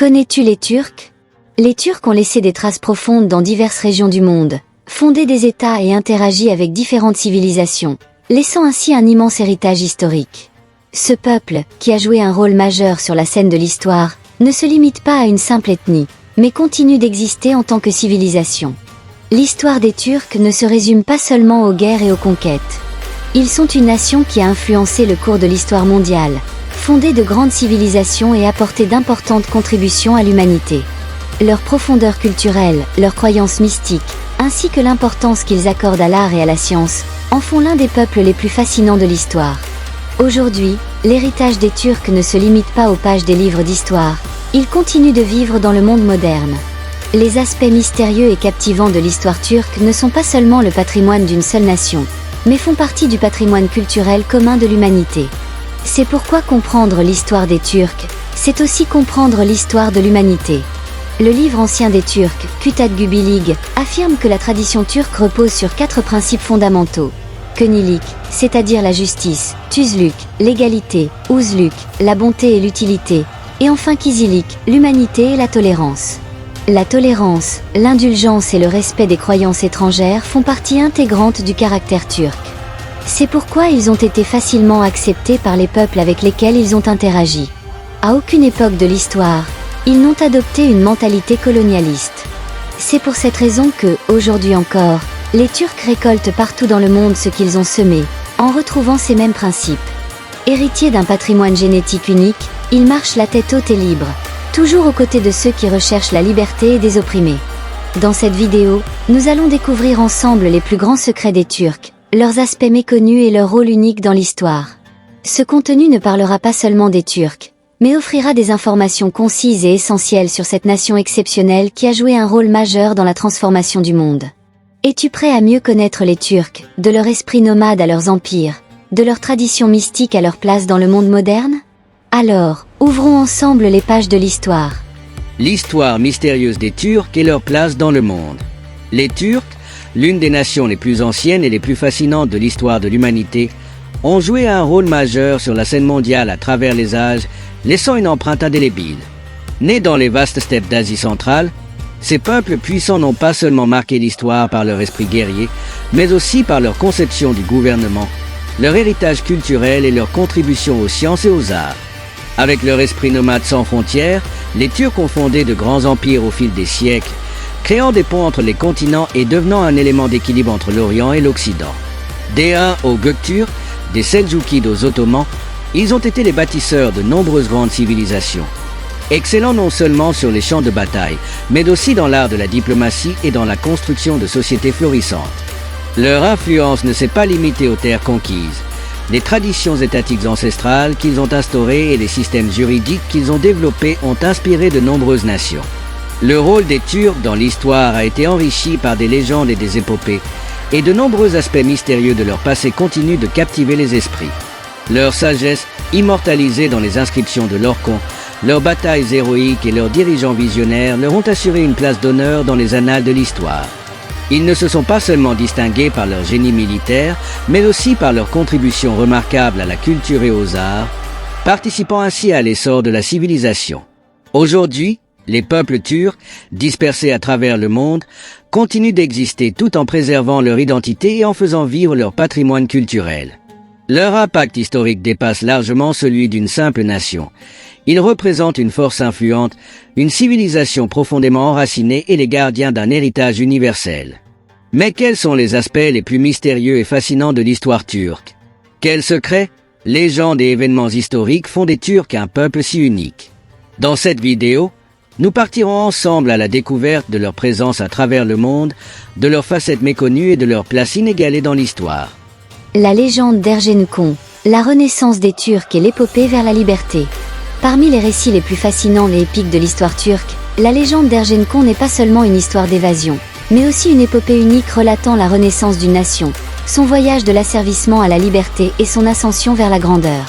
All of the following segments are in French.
Connais-tu les Turcs? Les Turcs ont laissé des traces profondes dans diverses régions du monde, fondé des États et interagi avec différentes civilisations, laissant ainsi un immense héritage historique. Ce peuple, qui a joué un rôle majeur sur la scène de l'histoire, ne se limite pas à une simple ethnie, mais continue d'exister en tant que civilisation. L'histoire des Turcs ne se résume pas seulement aux guerres et aux conquêtes. Ils sont une nation qui a influencé le cours de l'histoire mondiale, fondé de grandes civilisations et apporté d'importantes contributions à l'humanité. Leur profondeur culturelle, leurs croyances mystiques, ainsi que l'importance qu'ils accordent à l'art et à la science, en font l'un des peuples les plus fascinants de l'histoire. Aujourd'hui, l'héritage des Turcs ne se limite pas aux pages des livres d'histoire, il continue de vivre dans le monde moderne. Les aspects mystérieux et captivants de l'histoire turque ne sont pas seulement le patrimoine d'une seule nation, mais font partie du patrimoine culturel commun de l'humanité. C'est pourquoi comprendre l'histoire des Turcs, c'est aussi comprendre l'histoire de l'humanité. Le livre ancien des Turcs, Kütahya Bilig, affirme que la tradition turque repose sur 4 principes fondamentaux. Könilik, c'est-à-dire la justice, Tuzluk, l'égalité, Uzluk, la bonté et l'utilité, et enfin Kizilik, l'humanité et la tolérance. La tolérance, l'indulgence et le respect des croyances étrangères font partie intégrante du caractère turc. C'est pourquoi ils ont été facilement acceptés par les peuples avec lesquels ils ont interagi. À aucune époque de l'histoire, ils n'ont adopté une mentalité colonialiste. C'est pour cette raison que, aujourd'hui encore, les Turcs récoltent partout dans le monde ce qu'ils ont semé, en retrouvant ces mêmes principes. Héritiers d'un patrimoine génétique unique, ils marchent la tête haute et libre, toujours aux côtés de ceux qui recherchent la liberté et des opprimés. Dans cette vidéo, nous allons découvrir ensemble les plus grands secrets des Turcs, leurs aspects méconnus et leur rôle unique dans l'histoire. Ce contenu ne parlera pas seulement des Turcs, mais offrira des informations concises et essentielles sur cette nation exceptionnelle qui a joué un rôle majeur dans la transformation du monde. Es-tu prêt à mieux connaître les Turcs, de leur esprit nomade à leurs empires, de leurs traditions mystiques à leur place dans le monde moderne? Alors, ouvrons ensemble les pages de l'histoire. L'histoire mystérieuse des Turcs et leur place dans le monde. Les Turcs, l'une des nations les plus anciennes et les plus fascinantes de l'histoire de l'humanité, ont joué un rôle majeur sur la scène mondiale à travers les âges, laissant une empreinte indélébile. Nés dans les vastes steppes d'Asie centrale, ces peuples puissants n'ont pas seulement marqué l'histoire par leur esprit guerrier, mais aussi par leur conception du gouvernement, leur héritage culturel et leur contribution aux sciences et aux arts. Avec leur esprit nomade sans frontières, les Turcs ont fondé de grands empires au fil des siècles, créant des ponts entre les continents et devenant un élément d'équilibre entre l'Orient et l'Occident. Des Huns aux Göktürks, des Seldjoukides aux Ottomans, ils ont été les bâtisseurs de nombreuses grandes civilisations. Excellents non seulement sur les champs de bataille, mais aussi dans l'art de la diplomatie et dans la construction de sociétés florissantes. Leur influence ne s'est pas limitée aux terres conquises. Les traditions étatiques ancestrales qu'ils ont instaurées et les systèmes juridiques qu'ils ont développés ont inspiré de nombreuses nations. Le rôle des Turcs dans l'histoire a été enrichi par des légendes et des épopées, et de nombreux aspects mystérieux de leur passé continuent de captiver les esprits. Leur sagesse, immortalisée dans les inscriptions de l'Orkhon, leurs batailles héroïques et leurs dirigeants visionnaires leur ont assuré une place d'honneur dans les annales de l'histoire. Ils ne se sont pas seulement distingués par leur génie militaire, mais aussi par leur contribution remarquable à la culture et aux arts, participant ainsi à l'essor de la civilisation. Aujourd'hui, les peuples turcs, dispersés à travers le monde, continuent d'exister tout en préservant leur identité et en faisant vivre leur patrimoine culturel. Leur impact historique dépasse largement celui d'une simple nation. Ils représentent une force influente, une civilisation profondément enracinée et les gardiens d'un héritage universel. Mais quels sont les aspects les plus mystérieux et fascinants de l'histoire turque? Quels secrets, légendes et événements historiques font des Turcs un peuple si unique? Dans cette vidéo, nous partirons ensemble à la découverte de leur présence à travers le monde, de leurs facettes méconnues et de leur place inégalée dans l'histoire. La légende d'Ergenekon, la renaissance des Turcs et l'épopée vers la liberté. Parmi les récits les plus fascinants et épiques de l'histoire turque, la légende d'Ergenekon n'est pas seulement une histoire d'évasion, mais aussi une épopée unique relatant la renaissance d'une nation, son voyage de l'asservissement à la liberté et son ascension vers la grandeur.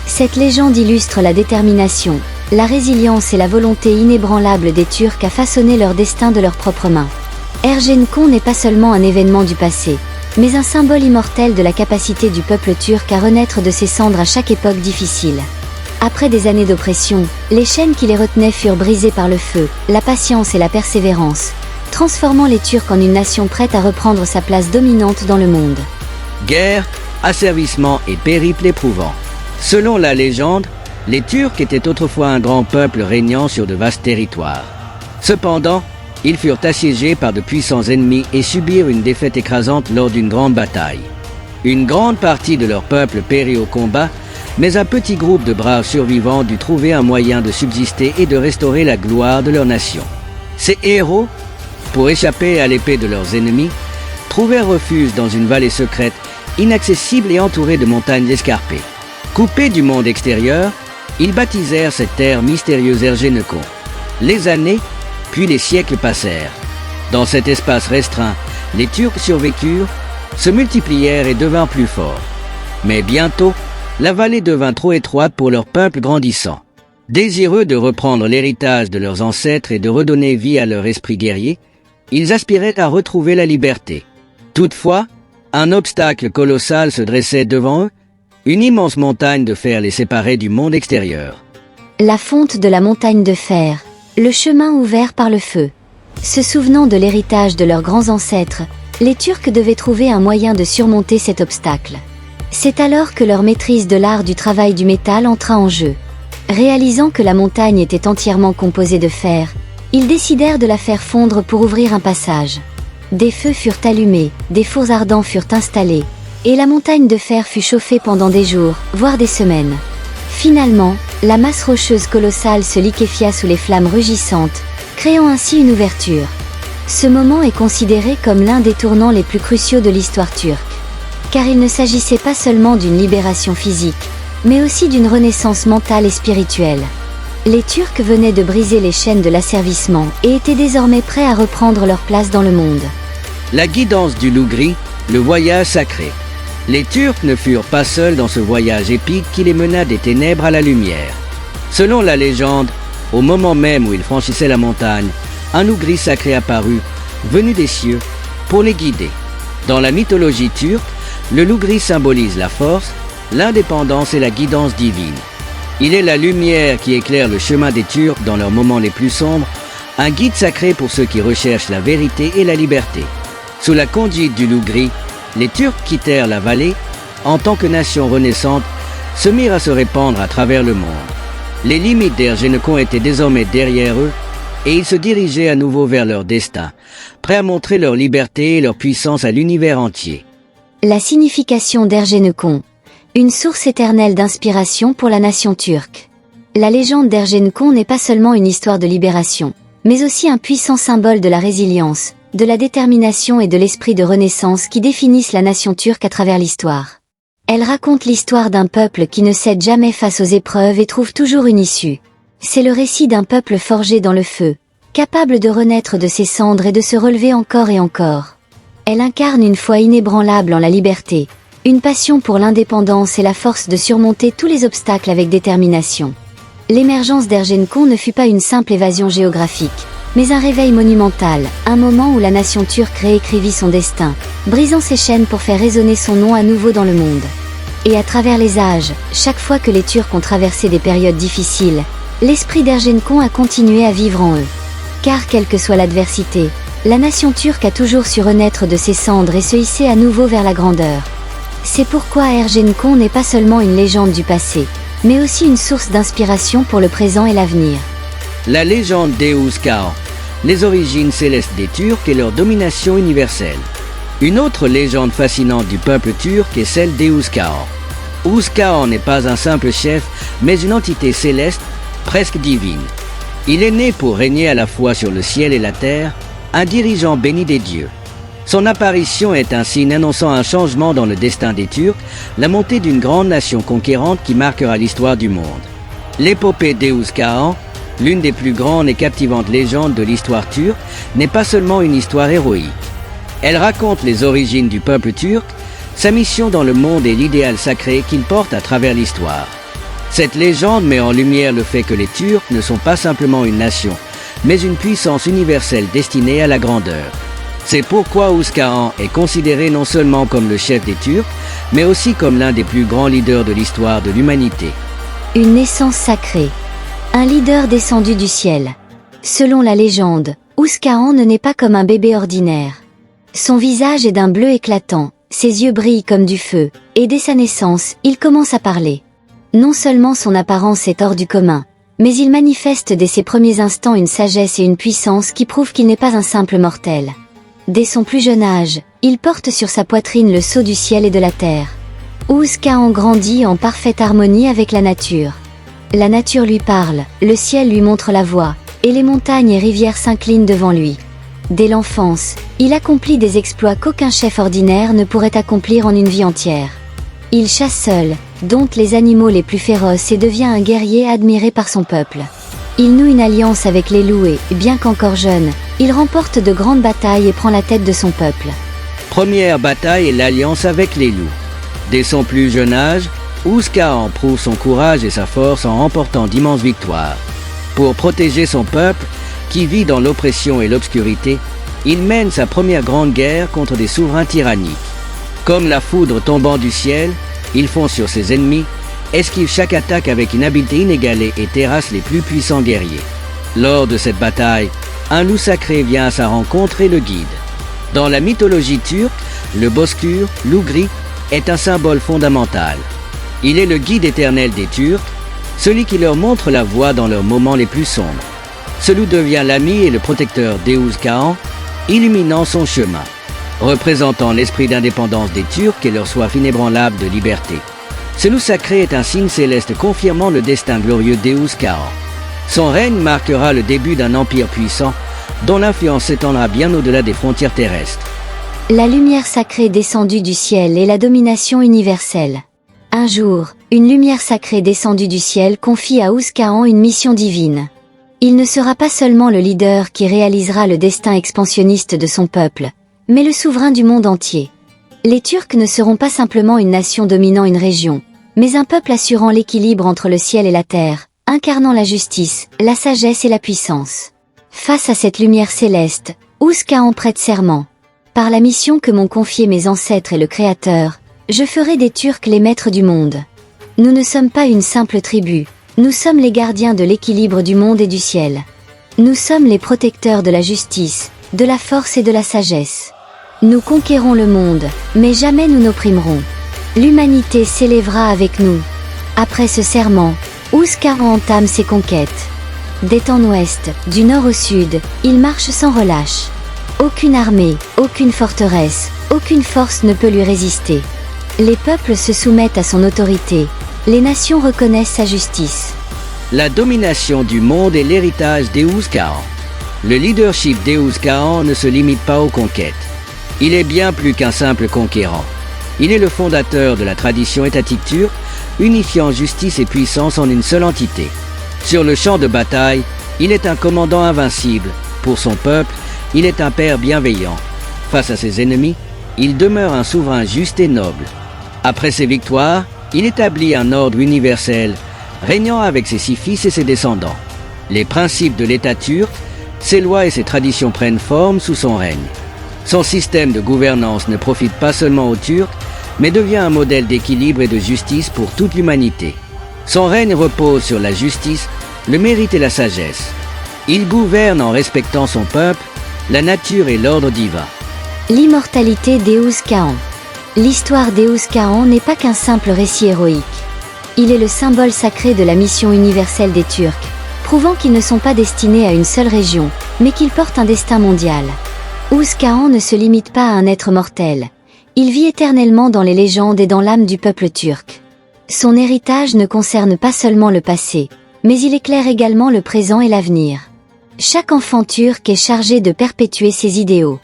Cette légende illustre la détermination, la résilience et la volonté inébranlable des Turcs à façonner leur destin de leurs propres mains. Ergenekon n'est pas seulement un événement du passé, mais un symbole immortel de la capacité du peuple turc à renaître de ses cendres à chaque époque difficile. Après des années d'oppression, les chaînes qui les retenaient furent brisées par le feu, la patience et la persévérance, transformant les Turcs en une nation prête à reprendre sa place dominante dans le monde. Guerre, asservissement et périple éprouvant. Selon la légende, les Turcs étaient autrefois un grand peuple régnant sur de vastes territoires. Cependant, ils furent assiégés par de puissants ennemis et subirent une défaite écrasante lors d'une grande bataille. Une grande partie de leur peuple périt au combat, mais un petit groupe de braves survivants dut trouver un moyen de subsister et de restaurer la gloire de leur nation. Ces héros, pour échapper à l'épée de leurs ennemis, trouvèrent refuge dans une vallée secrète, inaccessible et entourée de montagnes escarpées. Coupés du monde extérieur, ils baptisèrent cette terre mystérieuse Ergenekon. Les années, puis les siècles passèrent. Dans cet espace restreint, les Turcs survécurent, se multiplièrent et devinrent plus forts. Mais bientôt, la vallée devint trop étroite pour leur peuple grandissant. Désireux de reprendre l'héritage de leurs ancêtres et de redonner vie à leur esprit guerrier, ils aspiraient à retrouver la liberté. Toutefois, un obstacle colossal se dressait devant eux, une immense montagne de fer les séparait du monde extérieur. La fonte de la montagne de fer, le chemin ouvert par le feu. Se souvenant de l'héritage de leurs grands ancêtres, les Turcs devaient trouver un moyen de surmonter cet obstacle. C'est alors que leur maîtrise de l'art du travail du métal entra en jeu. Réalisant que la montagne était entièrement composée de fer, ils décidèrent de la faire fondre pour ouvrir un passage. Des feux furent allumés, des fours ardents furent installés, et la montagne de fer fut chauffée pendant des jours, voire des semaines. Finalement, la masse rocheuse colossale se liquéfia sous les flammes rugissantes, créant ainsi une ouverture. Ce moment est considéré comme l'un des tournants les plus cruciaux de l'histoire turque. Car il ne s'agissait pas seulement d'une libération physique, mais aussi d'une renaissance mentale et spirituelle. Les Turcs venaient de briser les chaînes de l'asservissement et étaient désormais prêts à reprendre leur place dans le monde. La guidance du loup gris, le voyage sacré. Les Turcs ne furent pas seuls dans ce voyage épique qui les mena des ténèbres à la lumière. Selon la légende, au moment même où ils franchissaient la montagne, un loup gris sacré apparut, venu des cieux, pour les guider. Dans la mythologie turque, le loup gris symbolise la force, l'indépendance et la guidance divine. Il est la lumière qui éclaire le chemin des Turcs dans leurs moments les plus sombres, un guide sacré pour ceux qui recherchent la vérité et la liberté. Sous la conduite du loup gris, les Turcs quittèrent la vallée, en tant que nation renaissante, se mirent à se répandre à travers le monde. Les limites d'Ergenekon étaient désormais derrière eux, et ils se dirigeaient à nouveau vers leur destin, prêts à montrer leur liberté et leur puissance à l'univers entier. La signification d'Ergenekon, une source éternelle d'inspiration pour la nation turque. La légende d'Ergenekon n'est pas seulement une histoire de libération, mais aussi un puissant symbole de la résilience, de la détermination et de l'esprit de renaissance qui définissent la nation turque à travers l'histoire. Elle raconte l'histoire d'un peuple qui ne cède jamais face aux épreuves et trouve toujours une issue. C'est le récit d'un peuple forgé dans le feu, capable de renaître de ses cendres et de se relever encore et encore. Elle incarne une foi inébranlable en la liberté, une passion pour l'indépendance et la force de surmonter tous les obstacles avec détermination. L'émergence d'Ergenekon ne fut pas une simple évasion géographique, mais un réveil monumental, un moment où la nation turque réécrivit son destin, brisant ses chaînes pour faire résonner son nom à nouveau dans le monde. Et à travers les âges, chaque fois que les Turcs ont traversé des périodes difficiles, l'esprit d'Ergenekon a continué à vivre en eux. Car quelle que soit l'adversité, la nation turque a toujours su renaître de ses cendres et se hisser à nouveau vers la grandeur. C'est pourquoi Ergenekon n'est pas seulement une légende du passé, mais aussi une source d'inspiration pour le présent et l'avenir. La légende d'Euz Kağan, les origines célestes des Turcs et leur domination universelle. Une autre légende fascinante du peuple turc est celle d'Euz Kağan. Euz Kağan n'est pas un simple chef, mais une entité céleste, presque divine. Il est né pour régner à la fois sur le ciel et la terre, un dirigeant béni des dieux. Son apparition est un signe annonçant un changement dans le destin des Turcs, la montée d'une grande nation conquérante qui marquera l'histoire du monde. L'épopée d'Euz Kağan, l'une des plus grandes et captivantes légendes de l'histoire turque, n'est pas seulement une histoire héroïque. Elle raconte les origines du peuple turc, sa mission dans le monde et l'idéal sacré qu'il porte à travers l'histoire. Cette légende met en lumière le fait que les Turcs ne sont pas simplement une nation, mais une puissance universelle destinée à la grandeur. C'est pourquoi Euz Kağan est considéré non seulement comme le chef des Turcs, mais aussi comme l'un des plus grands leaders de l'histoire de l'humanité. Une naissance sacrée. Un leader descendu du ciel. Selon la légende, Ouz-Khan ne naît pas comme un bébé ordinaire. Son visage est d'un bleu éclatant, ses yeux brillent comme du feu, et dès sa naissance, il commence à parler. Non seulement son apparence est hors du commun, mais il manifeste dès ses premiers instants une sagesse et une puissance qui prouvent qu'il n'est pas un simple mortel. Dès son plus jeune âge, il porte sur sa poitrine le sceau du ciel et de la terre. Ouz-Khan grandit en parfaite harmonie avec la nature. La nature lui parle, le ciel lui montre la voie, et les montagnes et rivières s'inclinent devant lui. Dès l'enfance, il accomplit des exploits qu'aucun chef ordinaire ne pourrait accomplir en une vie entière. Il chasse seul, dompte les animaux les plus féroces et devient un guerrier admiré par son peuple. Il noue une alliance avec les loups et, bien qu'encore jeune, il remporte de grandes batailles et prend la tête de son peuple. Première bataille est l'alliance avec les loups. Dès son plus jeune âge, Ouz-Khan prouve son courage et sa force en remportant d'immenses victoires. Pour protéger son peuple, qui vit dans l'oppression et l'obscurité, il mène sa première grande guerre contre des souverains tyranniques. Comme la foudre tombant du ciel, il fonce sur ses ennemis, esquive chaque attaque avec une habileté inégalée et terrasse les plus puissants guerriers. Lors de cette bataille, un loup sacré vient à sa rencontre et le guide. Dans la mythologie turque, le bozkır, loup gris, est un symbole fondamental. Il est le guide éternel des Turcs, celui qui leur montre la voie dans leurs moments les plus sombres. Ce loup devient l'ami et le protecteur d'Ouz-Khan, illuminant son chemin, représentant l'esprit d'indépendance des Turcs et leur soif inébranlable de liberté. Ce loup sacré est un signe céleste confirmant le destin glorieux d'Ouz-Khan. Son règne marquera le début d'un empire puissant, dont l'influence s'étendra bien au-delà des frontières terrestres. La lumière sacrée descendue du ciel et la domination universelle. Un jour, une lumière sacrée descendue du ciel confie à Ouz-Khan une mission divine. Il ne sera pas seulement le leader qui réalisera le destin expansionniste de son peuple, mais le souverain du monde entier. Les Turcs ne seront pas simplement une nation dominant une région, mais un peuple assurant l'équilibre entre le ciel et la terre, incarnant la justice, la sagesse et la puissance. Face à cette lumière céleste, Ouz-Khan prête serment. Par la mission que m'ont confiée mes ancêtres et le Créateur, je ferai des Turcs les maîtres du monde. Nous ne sommes pas une simple tribu, nous sommes les gardiens de l'équilibre du monde et du ciel. Nous sommes les protecteurs de la justice, de la force et de la sagesse. Nous conquérons le monde, mais jamais nous n'opprimerons. L'humanité s'élèvera avec nous. Après ce serment, Ouz-Khan entame ses conquêtes. D'est en ouest, du nord au sud, il marche sans relâche. Aucune armée, aucune forteresse, aucune force ne peut lui résister. Les peuples se soumettent à son autorité, les nations reconnaissent sa justice. La domination du monde est l'héritage d'Ouz-Khan. Le leadership d'Ouz-Khan ne se limite pas aux conquêtes. Il est bien plus qu'un simple conquérant. Il est le fondateur de la tradition étatique turque, unifiant justice et puissance en une seule entité. Sur le champ de bataille, il est un commandant invincible. Pour son peuple, il est un père bienveillant. Face à ses ennemis, il demeure un souverain juste et noble. Après ses victoires, il établit un ordre universel, régnant avec ses 6 fils et ses descendants. Les principes de l'État turc, ses lois et ses traditions prennent forme sous son règne. Son système de gouvernance ne profite pas seulement aux Turcs, mais devient un modèle d'équilibre et de justice pour toute l'humanité. Son règne repose sur la justice, le mérite et la sagesse. Il gouverne en respectant son peuple, la nature et l'ordre divin. L'immortalité d'Ouz-Khan. L'histoire d'Ouz-Khan n'est pas qu'un simple récit héroïque. Il est le symbole sacré de la mission universelle des Turcs, prouvant qu'ils ne sont pas destinés à une seule région, mais qu'ils portent un destin mondial. Ouz-Khan ne se limite pas à un être mortel. Il vit éternellement dans les légendes et dans l'âme du peuple turc. Son héritage ne concerne pas seulement le passé, mais il éclaire également le présent et l'avenir. Chaque enfant turc est chargé de perpétuer ses idéaux.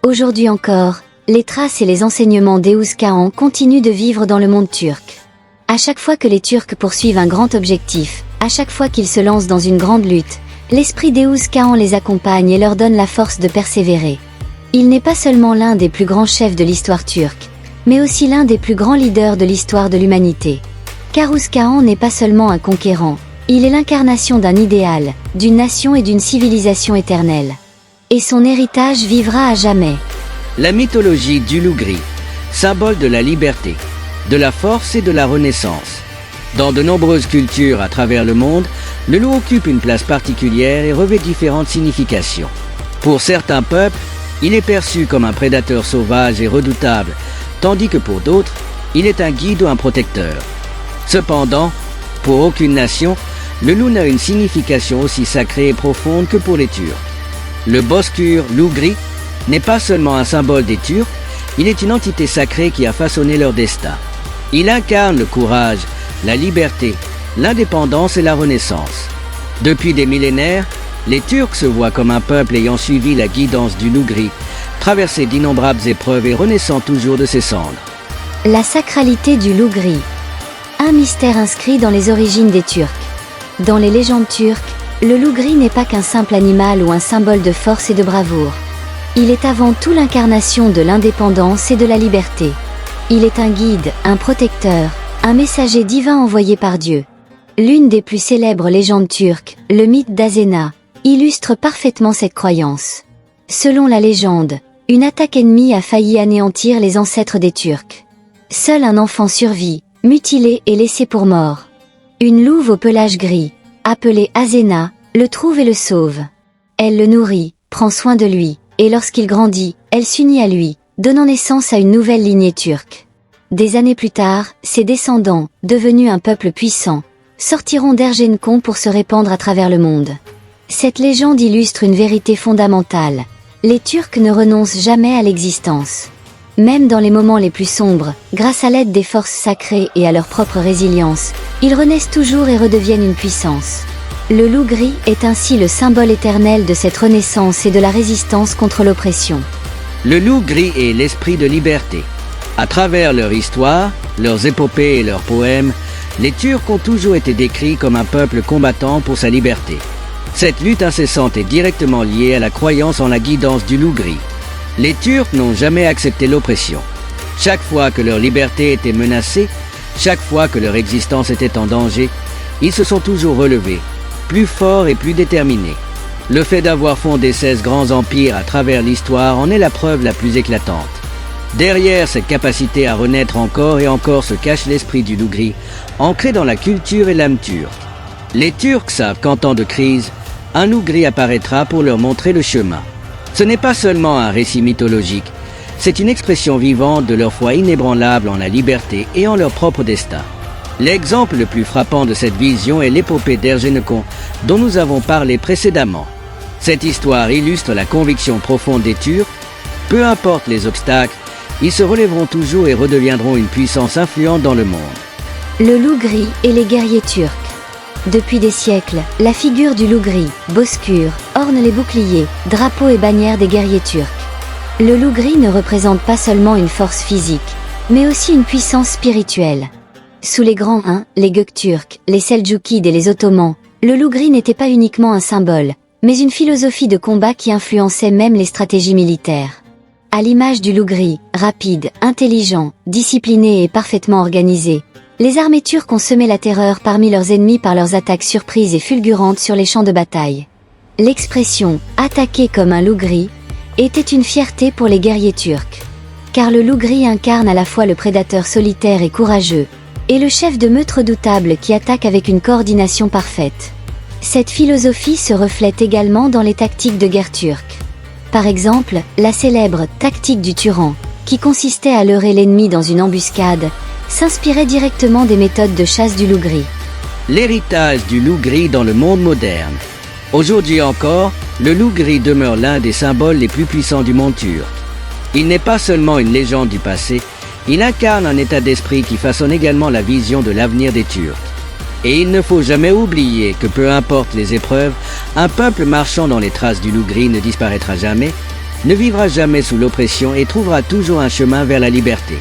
Aujourd'hui encore, les traces et les enseignements d'Ouz-Khan continuent de vivre dans le monde turc. À chaque fois que les Turcs poursuivent un grand objectif, à chaque fois qu'ils se lancent dans une grande lutte, l'esprit d'Ouz-Khan les accompagne et leur donne la force de persévérer. Il n'est pas seulement l'un des plus grands chefs de l'histoire turque, mais aussi l'un des plus grands leaders de l'histoire de l'humanité. Car Ouz-Khan n'est pas seulement un conquérant, il est l'incarnation d'un idéal, d'une nation et d'une civilisation éternelle. Et son héritage vivra à jamais. La mythologie du loup gris, symbole de la liberté, de la force et de la renaissance. Dans de nombreuses cultures à travers le monde, le loup occupe une place particulière et revêt différentes significations. Pour certains peuples, il est perçu comme un prédateur sauvage et redoutable, tandis que pour d'autres, il est un guide ou un protecteur. Cependant, pour aucune nation, le loup n'a une signification aussi sacrée et profonde que pour les Turcs. Le Bozkır loup gris n'est pas seulement un symbole des Turcs, il est une entité sacrée qui a façonné leur destin. Il incarne le courage, la liberté, l'indépendance et la renaissance. Depuis des millénaires, les Turcs se voient comme un peuple ayant suivi la guidance du loup gris, traversé d'innombrables épreuves et renaissant toujours de ses cendres. La sacralité du loup gris. Un mystère inscrit dans les origines des Turcs. Dans les légendes turques, le loup gris n'est pas qu'un simple animal ou un symbole de force et de bravoure. Il est avant tout l'incarnation de l'indépendance et de la liberté. Il est un guide, un protecteur, un messager divin envoyé par Dieu. L'une des plus célèbres légendes turques, le mythe d'Azena, illustre parfaitement cette croyance. Selon la légende, une attaque ennemie a failli anéantir les ancêtres des Turcs. Seul un enfant survit, mutilé et laissé pour mort. Une louve au pelage gris, appelée Azena, le trouve et le sauve. Elle le nourrit, prend soin de lui, et lorsqu'il grandit, elle s'unit à lui, donnant naissance à une nouvelle lignée turque. Des années plus tard, ses descendants, devenus un peuple puissant, sortiront d'Ergenekon pour se répandre à travers le monde. Cette légende illustre une vérité fondamentale. Les Turcs ne renoncent jamais à l'existence. Même dans les moments les plus sombres, grâce à l'aide des forces sacrées et à leur propre résilience, ils renaissent toujours et redeviennent une puissance. Le loup gris est ainsi le symbole éternel de cette renaissance et de la résistance contre l'oppression. Le loup gris est l'esprit de liberté. À travers leur histoire, leurs épopées et leurs poèmes, les Turcs ont toujours été décrits comme un peuple combattant pour sa liberté. Cette lutte incessante est directement liée à la croyance en la guidance du loup gris. Les Turcs n'ont jamais accepté l'oppression. Chaque fois que leur liberté était menacée, chaque fois que leur existence était en danger, ils se sont toujours relevés, plus forts et plus déterminés. Le fait d'avoir fondé 16 grands empires à travers l'histoire en est la preuve la plus éclatante. Derrière cette capacité à renaître encore et encore se cache l'esprit du loup gris, ancré dans la culture et l'âme turque. Les Turcs savent qu'en temps de crise, un loup gris apparaîtra pour leur montrer le chemin. Ce n'est pas seulement un récit mythologique, c'est une expression vivante de leur foi inébranlable en la liberté et en leur propre destin. L'exemple le plus frappant de cette vision est l'épopée d'Ergenekon, dont nous avons parlé précédemment. Cette histoire illustre la conviction profonde des Turcs. Peu importe les obstacles, ils se relèveront toujours et redeviendront une puissance influente dans le monde. Le loup gris et les guerriers turcs. Depuis des siècles, la figure du loup gris, Bozkır, orne les boucliers, drapeaux et bannières des guerriers turcs. Le loup gris ne représente pas seulement une force physique, mais aussi une puissance spirituelle. Sous les grands Huns, les Gökturks, les Seldjoukides et les Ottomans, le loup gris n'était pas uniquement un symbole, mais une philosophie de combat qui influençait même les stratégies militaires. À l'image du loup gris, rapide, intelligent, discipliné et parfaitement organisé, les armées turques ont semé la terreur parmi leurs ennemis par leurs attaques surprises et fulgurantes sur les champs de bataille. L'expression « attaquer comme un loup gris » était une fierté pour les guerriers turcs. Car le loup gris incarne à la fois le prédateur solitaire et courageux, et le chef de meute redoutable qui attaque avec une coordination parfaite. Cette philosophie se reflète également dans les tactiques de guerre turques. Par exemple, la célèbre « tactique du Turan », qui consistait à leurrer l'ennemi dans une embuscade, s'inspirait directement des méthodes de chasse du loup gris. L'héritage du loup gris dans le monde moderne. Aujourd'hui encore, le loup gris demeure l'un des symboles les plus puissants du monde turc. Il n'est pas seulement une légende du passé, il incarne un état d'esprit qui façonne également la vision de l'avenir des Turcs. Et il ne faut jamais oublier que peu importe les épreuves, un peuple marchant dans les traces du loup gris ne disparaîtra jamais, ne vivra jamais sous l'oppression et trouvera toujours un chemin vers la liberté.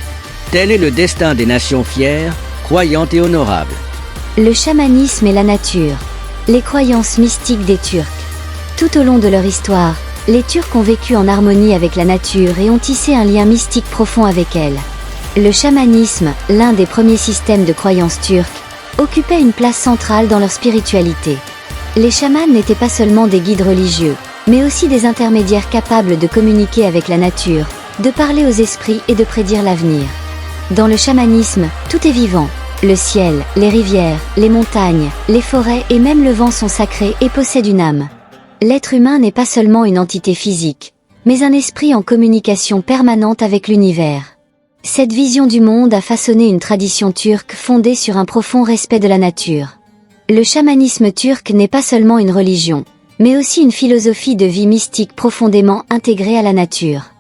Tel est le destin des nations fières, croyantes et honorables. Le chamanisme et la nature. Les croyances mystiques des Turcs. Tout au long de leur histoire, les Turcs ont vécu en harmonie avec la nature et ont tissé un lien mystique profond avec elle. Le chamanisme, l'un des premiers systèmes de croyances turques, occupait une place centrale dans leur spiritualité. Les chamans n'étaient pas seulement des guides religieux, mais aussi des intermédiaires capables de communiquer avec la nature, de parler aux esprits et de prédire l'avenir. Dans le chamanisme, tout est vivant. Le ciel, les rivières, les montagnes, les forêts et même le vent sont sacrés et possèdent une âme. L'être humain n'est pas seulement une entité physique, mais un esprit en communication permanente avec l'univers. Cette vision du monde a façonné une tradition turque fondée sur un profond respect de la nature. Le chamanisme turc n'est pas seulement une religion, mais aussi une philosophie de vie mystique profondément intégrée à la nature.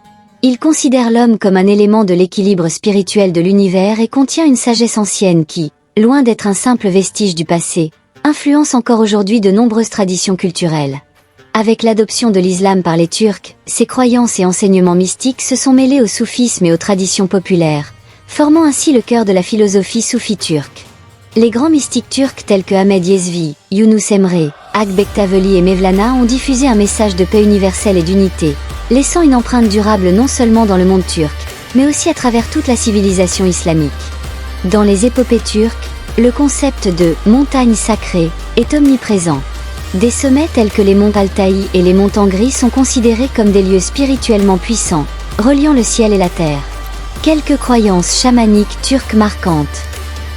Il considère l'homme comme un élément de l'équilibre spirituel de l'univers et contient une sagesse ancienne qui, loin d'être un simple vestige du passé, influence encore aujourd'hui de nombreuses traditions culturelles. Avec l'adoption de l'islam par les Turcs, ses croyances et enseignements mystiques se sont mêlés au soufisme et aux traditions populaires, formant ainsi le cœur de la philosophie soufie turque. Les grands mystiques turcs tels que Ahmed Yesevi, Yunus Emre, Akbektaveli et Mevlana ont diffusé un message de paix universelle et d'unité, laissant une empreinte durable non seulement dans le monde turc, mais aussi à travers toute la civilisation islamique. Dans les épopées turques, le concept de « montagne sacrée » est omniprésent. Des sommets tels que les monts Altaï et les monts Tangri sont considérés comme des lieux spirituellement puissants, reliant le ciel et la terre. Quelques croyances chamaniques turques marquantes.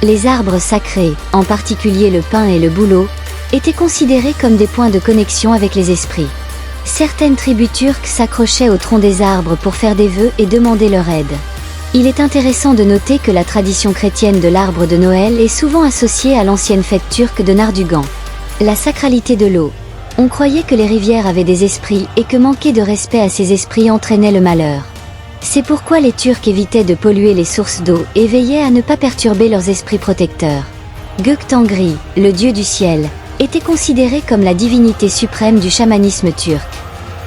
Les arbres sacrés, en particulier le pin et le bouleau, étaient considérés comme des points de connexion avec les esprits. Certaines tribus turques s'accrochaient au tronc des arbres pour faire des vœux et demander leur aide. Il est intéressant de noter que la tradition chrétienne de l'arbre de Noël est souvent associée à l'ancienne fête turque de Nardugan. La sacralité de l'eau. On croyait que les rivières avaient des esprits et que manquer de respect à ces esprits entraînait le malheur. C'est pourquoi les Turcs évitaient de polluer les sources d'eau et veillaient à ne pas perturber leurs esprits protecteurs. Göktangri, le dieu du ciel, était considéré comme la divinité suprême du chamanisme turc.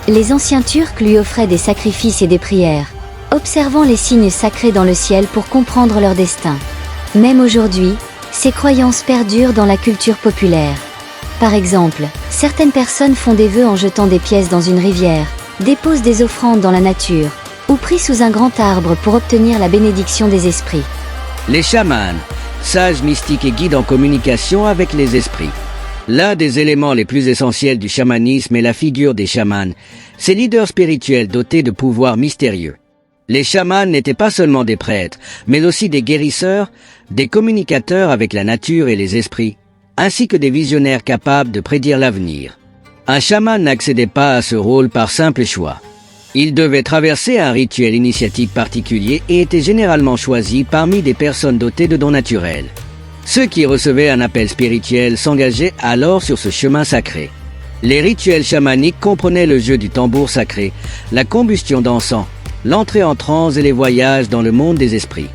Les anciens Turcs lui offraient des sacrifices et des prières, observant les signes sacrés dans le ciel pour comprendre leur destin. Même aujourd'hui, ces croyances perdurent dans la culture populaire. Par exemple, certaines personnes font des vœux en jetant des pièces dans une rivière, déposent des offrandes dans la nature, ou prient sous un grand arbre pour obtenir la bénédiction des esprits. Les chamans, sages mystiques et guides en communication avec les esprits. L'un des éléments les plus essentiels du chamanisme est la figure des chamans, ces leaders spirituels dotés de pouvoirs mystérieux. Les chamans n'étaient pas seulement des prêtres, mais aussi des guérisseurs, des communicateurs avec la nature et les esprits, ainsi que des visionnaires capables de prédire l'avenir. Un chaman n'accédait pas à ce rôle par simple choix. Il devait traverser un rituel initiatique particulier et était généralement choisi parmi des personnes dotées de dons naturels. Ceux qui recevaient un appel spirituel s'engageaient alors sur ce chemin sacré. Les rituels chamaniques comprenaient le jeu du tambour sacré, la combustion d'encens, l'entrée en transe et les voyages dans le monde des esprits.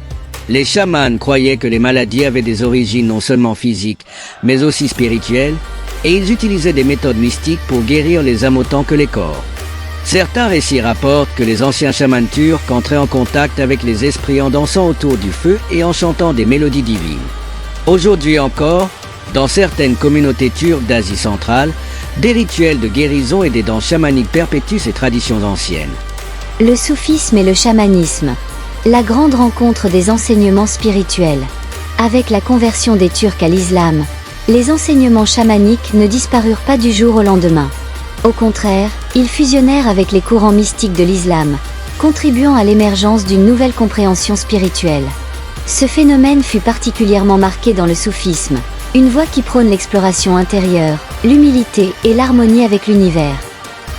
Les chamans croyaient que les maladies avaient des origines non seulement physiques, mais aussi spirituelles, et ils utilisaient des méthodes mystiques pour guérir les âmes autant que les corps. Certains récits rapportent que les anciens chamans turcs entraient en contact avec les esprits en dansant autour du feu et en chantant des mélodies divines. Aujourd'hui encore, dans certaines communautés turques d'Asie centrale, des rituels de guérison et des danses chamaniques perpétuent ces traditions anciennes. Le soufisme et le chamanisme. La grande rencontre des enseignements spirituels. Avec la conversion des Turcs à l'islam, les enseignements chamaniques ne disparurent pas du jour au lendemain. Au contraire, ils fusionnèrent avec les courants mystiques de l'islam, contribuant à l'émergence d'une nouvelle compréhension spirituelle. Ce phénomène fut particulièrement marqué dans le soufisme, une voie qui prône l'exploration intérieure, l'humilité et l'harmonie avec l'univers.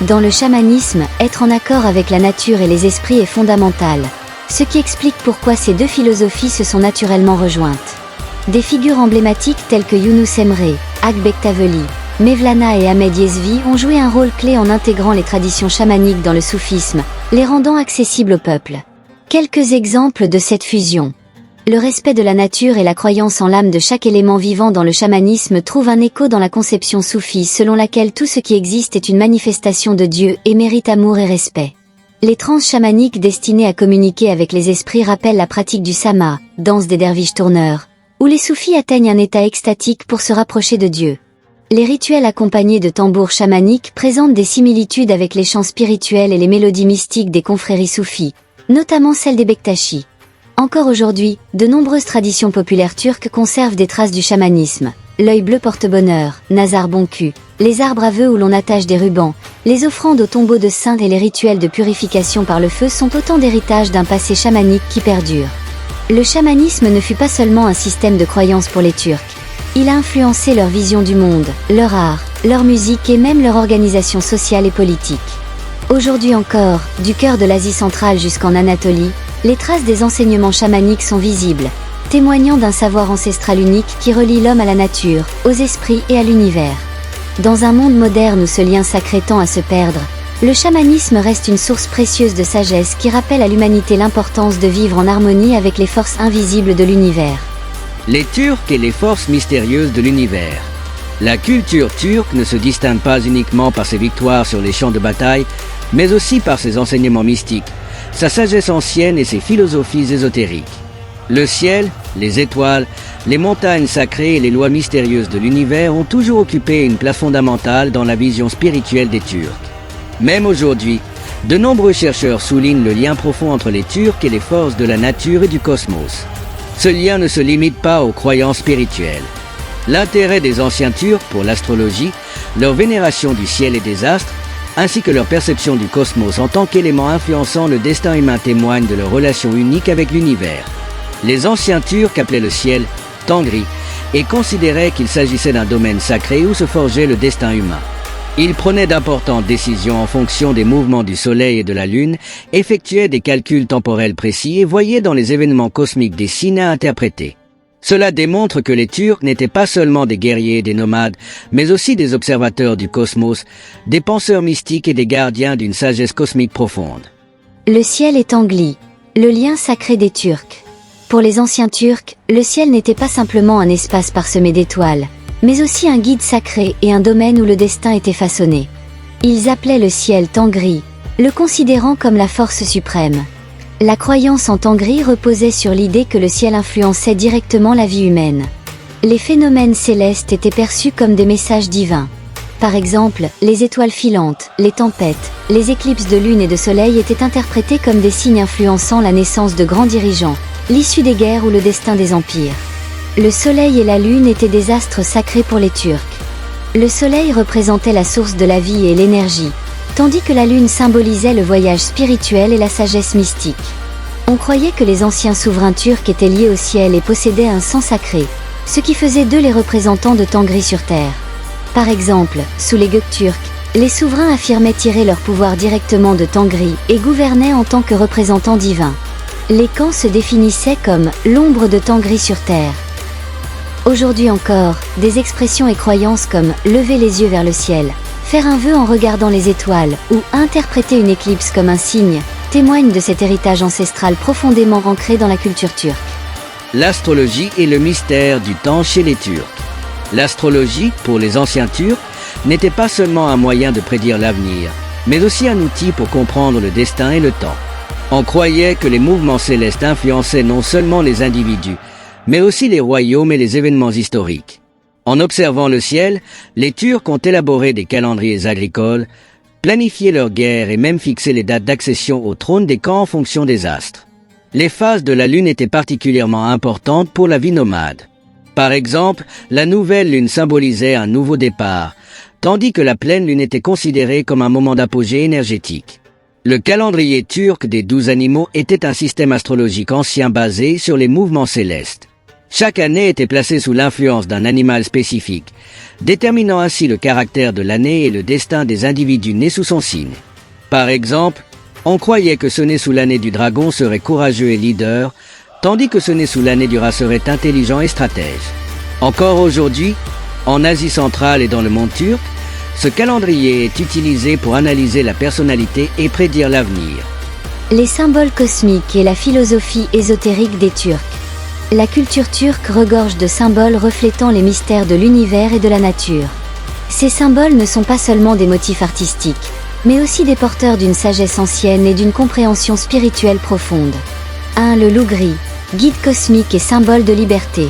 Dans le chamanisme, être en accord avec la nature et les esprits est fondamental, ce qui explique pourquoi ces deux philosophies se sont naturellement rejointes. Des figures emblématiques telles que Yunus Emre, Akbektaveli, Mevlana et Ahmed Yesevi ont joué un rôle clé en intégrant les traditions chamaniques dans le soufisme, les rendant accessibles au peuple. Quelques exemples de cette fusion. Le respect de la nature et la croyance en l'âme de chaque élément vivant dans le chamanisme trouvent un écho dans la conception soufie selon laquelle tout ce qui existe est une manifestation de Dieu et mérite amour et respect. Les transes chamaniques destinées à communiquer avec les esprits rappellent la pratique du sama, danse des derviches tourneurs, où les soufis atteignent un état extatique pour se rapprocher de Dieu. Les rituels accompagnés de tambours chamaniques présentent des similitudes avec les chants spirituels et les mélodies mystiques des confréries soufis, notamment celles des Bektashi. Encore aujourd'hui, de nombreuses traditions populaires turques conservent des traces du chamanisme. L'œil bleu porte-bonheur, Nazar Bonku, les arbres à vœux où l'on attache des rubans, les offrandes aux tombeaux de saints et les rituels de purification par le feu sont autant d'héritages d'un passé chamanique qui perdure. Le chamanisme ne fut pas seulement un système de croyance pour les Turcs. Il a influencé leur vision du monde, leur art, leur musique et même leur organisation sociale et politique. Aujourd'hui encore, du cœur de l'Asie centrale jusqu'en Anatolie, les traces des enseignements chamaniques sont visibles, témoignant d'un savoir ancestral unique qui relie l'homme à la nature, aux esprits et à l'univers. Dans un monde moderne où ce lien sacré tend à se perdre, le chamanisme reste une source précieuse de sagesse qui rappelle à l'humanité l'importance de vivre en harmonie avec les forces invisibles de l'univers. Les Turcs et les forces mystérieuses de l'univers. La culture turque ne se distingue pas uniquement par ses victoires sur les champs de bataille, mais aussi par ses enseignements mystiques, sa sagesse ancienne et ses philosophies ésotériques. Le ciel, les étoiles, les montagnes sacrées et les lois mystérieuses de l'univers ont toujours occupé une place fondamentale dans la vision spirituelle des Turcs. Même aujourd'hui, de nombreux chercheurs soulignent le lien profond entre les Turcs et les forces de la nature et du cosmos. Ce lien ne se limite pas aux croyances spirituelles. L'intérêt des anciens Turcs pour l'astrologie, leur vénération du ciel et des astres, ainsi que leur perception du cosmos en tant qu'élément influençant le destin humain témoignent de leur relation unique avec l'univers. Les anciens Turcs appelaient le ciel Tangri et considéraient qu'il s'agissait d'un domaine sacré où se forgeait le destin humain. Ils prenaient d'importantes décisions en fonction des mouvements du Soleil et de la Lune, effectuaient des calculs temporels précis et voyaient dans les événements cosmiques des signes à interpréter. Cela démontre que les Turcs n'étaient pas seulement des guerriers et des nomades, mais aussi des observateurs du cosmos, des penseurs mystiques et des gardiens d'une sagesse cosmique profonde. Le ciel est Tangli, le lien sacré des Turcs. Pour les anciens Turcs, le ciel n'était pas simplement un espace parsemé d'étoiles, mais aussi un guide sacré et un domaine où le destin était façonné. Ils appelaient le ciel Tangri, le considérant comme la force suprême. La croyance en Tangri reposait sur l'idée que le ciel influençait directement la vie humaine. Les phénomènes célestes étaient perçus comme des messages divins. Par exemple, les étoiles filantes, les tempêtes, les éclipses de lune et de soleil étaient interprétés comme des signes influençant la naissance de grands dirigeants, l'issue des guerres ou le destin des empires. Le soleil et la lune étaient des astres sacrés pour les Turcs. Le soleil représentait la source de la vie et l'énergie, tandis que la lune symbolisait le voyage spirituel et la sagesse mystique. On croyait que les anciens souverains turcs étaient liés au ciel et possédaient un sang sacré, ce qui faisait d'eux les représentants de Tangri sur terre. Par exemple, sous les Gökturks, les souverains affirmaient tirer leur pouvoir directement de Tangri et gouvernaient en tant que représentants divins. Les camps se définissaient comme « l'ombre de Tangri sur terre ». Aujourd'hui encore, des expressions et croyances comme « lever les yeux vers le ciel », faire un vœu en regardant les étoiles ou interpréter une éclipse comme un signe témoignent de cet héritage ancestral profondément ancré dans la culture turque. L'astrologie et le mystère du temps chez les Turcs. L'astrologie, pour les anciens Turcs, n'était pas seulement un moyen de prédire l'avenir, mais aussi un outil pour comprendre le destin et le temps. On croyait que les mouvements célestes influençaient non seulement les individus, mais aussi les royaumes et les événements historiques. En observant le ciel, les Turcs ont élaboré des calendriers agricoles, planifié leurs guerres et même fixé les dates d'accession au trône des camps en fonction des astres. Les phases de la lune étaient particulièrement importantes pour la vie nomade. Par exemple, la nouvelle lune symbolisait un nouveau départ, tandis que la pleine lune était considérée comme un moment d'apogée énergétique. Le calendrier turc des 12 animaux était un système astrologique ancien basé sur les mouvements célestes. Chaque année était placée sous l'influence d'un animal spécifique, déterminant ainsi le caractère de l'année et le destin des individus nés sous son signe. Par exemple, on croyait que ce né sous l'année du dragon serait courageux et leader, tandis que ce né sous l'année du rat serait intelligent et stratège. Encore aujourd'hui, en Asie centrale et dans le monde turc, ce calendrier est utilisé pour analyser la personnalité et prédire l'avenir. Les symboles cosmiques et la philosophie ésotérique des Turcs. La culture turque regorge de symboles reflétant les mystères de l'univers et de la nature. Ces symboles ne sont pas seulement des motifs artistiques, mais aussi des porteurs d'une sagesse ancienne et d'une compréhension spirituelle profonde. 1. Le loup gris, guide cosmique et symbole de liberté.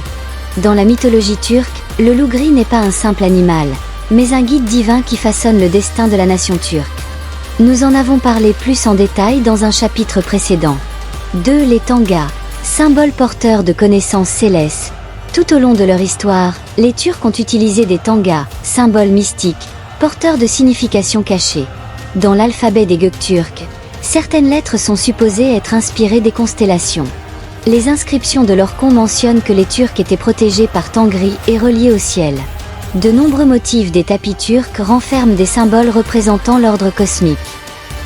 Dans la mythologie turque, le loup gris n'est pas un simple animal, mais un guide divin qui façonne le destin de la nation turque. Nous en avons parlé plus en détail dans un chapitre précédent. 2. Les Tangas, symboles porteurs de connaissances célestes. Tout au long de leur histoire, les Turcs ont utilisé des tangas, symboles mystiques, porteurs de significations cachées. Dans l'alphabet des Gökturks, certaines lettres sont supposées être inspirées des constellations. Les inscriptions de l'Orkhon mentionnent que les Turcs étaient protégés par Tangri et reliés au ciel. De nombreux motifs des tapis turcs renferment des symboles représentant l'ordre cosmique.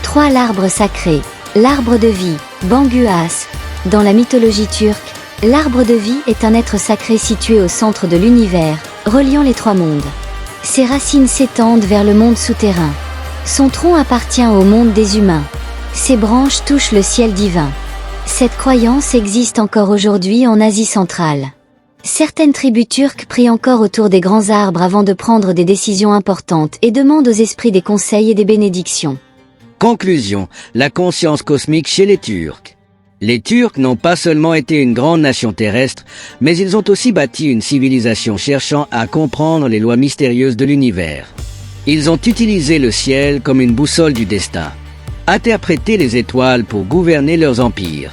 3. L'arbre sacré. L'arbre de vie, Banguas. Dans la mythologie turque, l'arbre de vie est un être sacré situé au centre de l'univers, reliant les 3 mondes. Ses racines s'étendent vers le monde souterrain. Son tronc appartient au monde des humains. Ses branches touchent le ciel divin. Cette croyance existe encore aujourd'hui en Asie centrale. Certaines tribus turques prient encore autour des grands arbres avant de prendre des décisions importantes et demandent aux esprits des conseils et des bénédictions. Conclusion, la conscience cosmique chez les Turcs. Les Turcs n'ont pas seulement été une grande nation terrestre, mais ils ont aussi bâti une civilisation cherchant à comprendre les lois mystérieuses de l'univers. Ils ont utilisé le ciel comme une boussole du destin, interprété les étoiles pour gouverner leurs empires,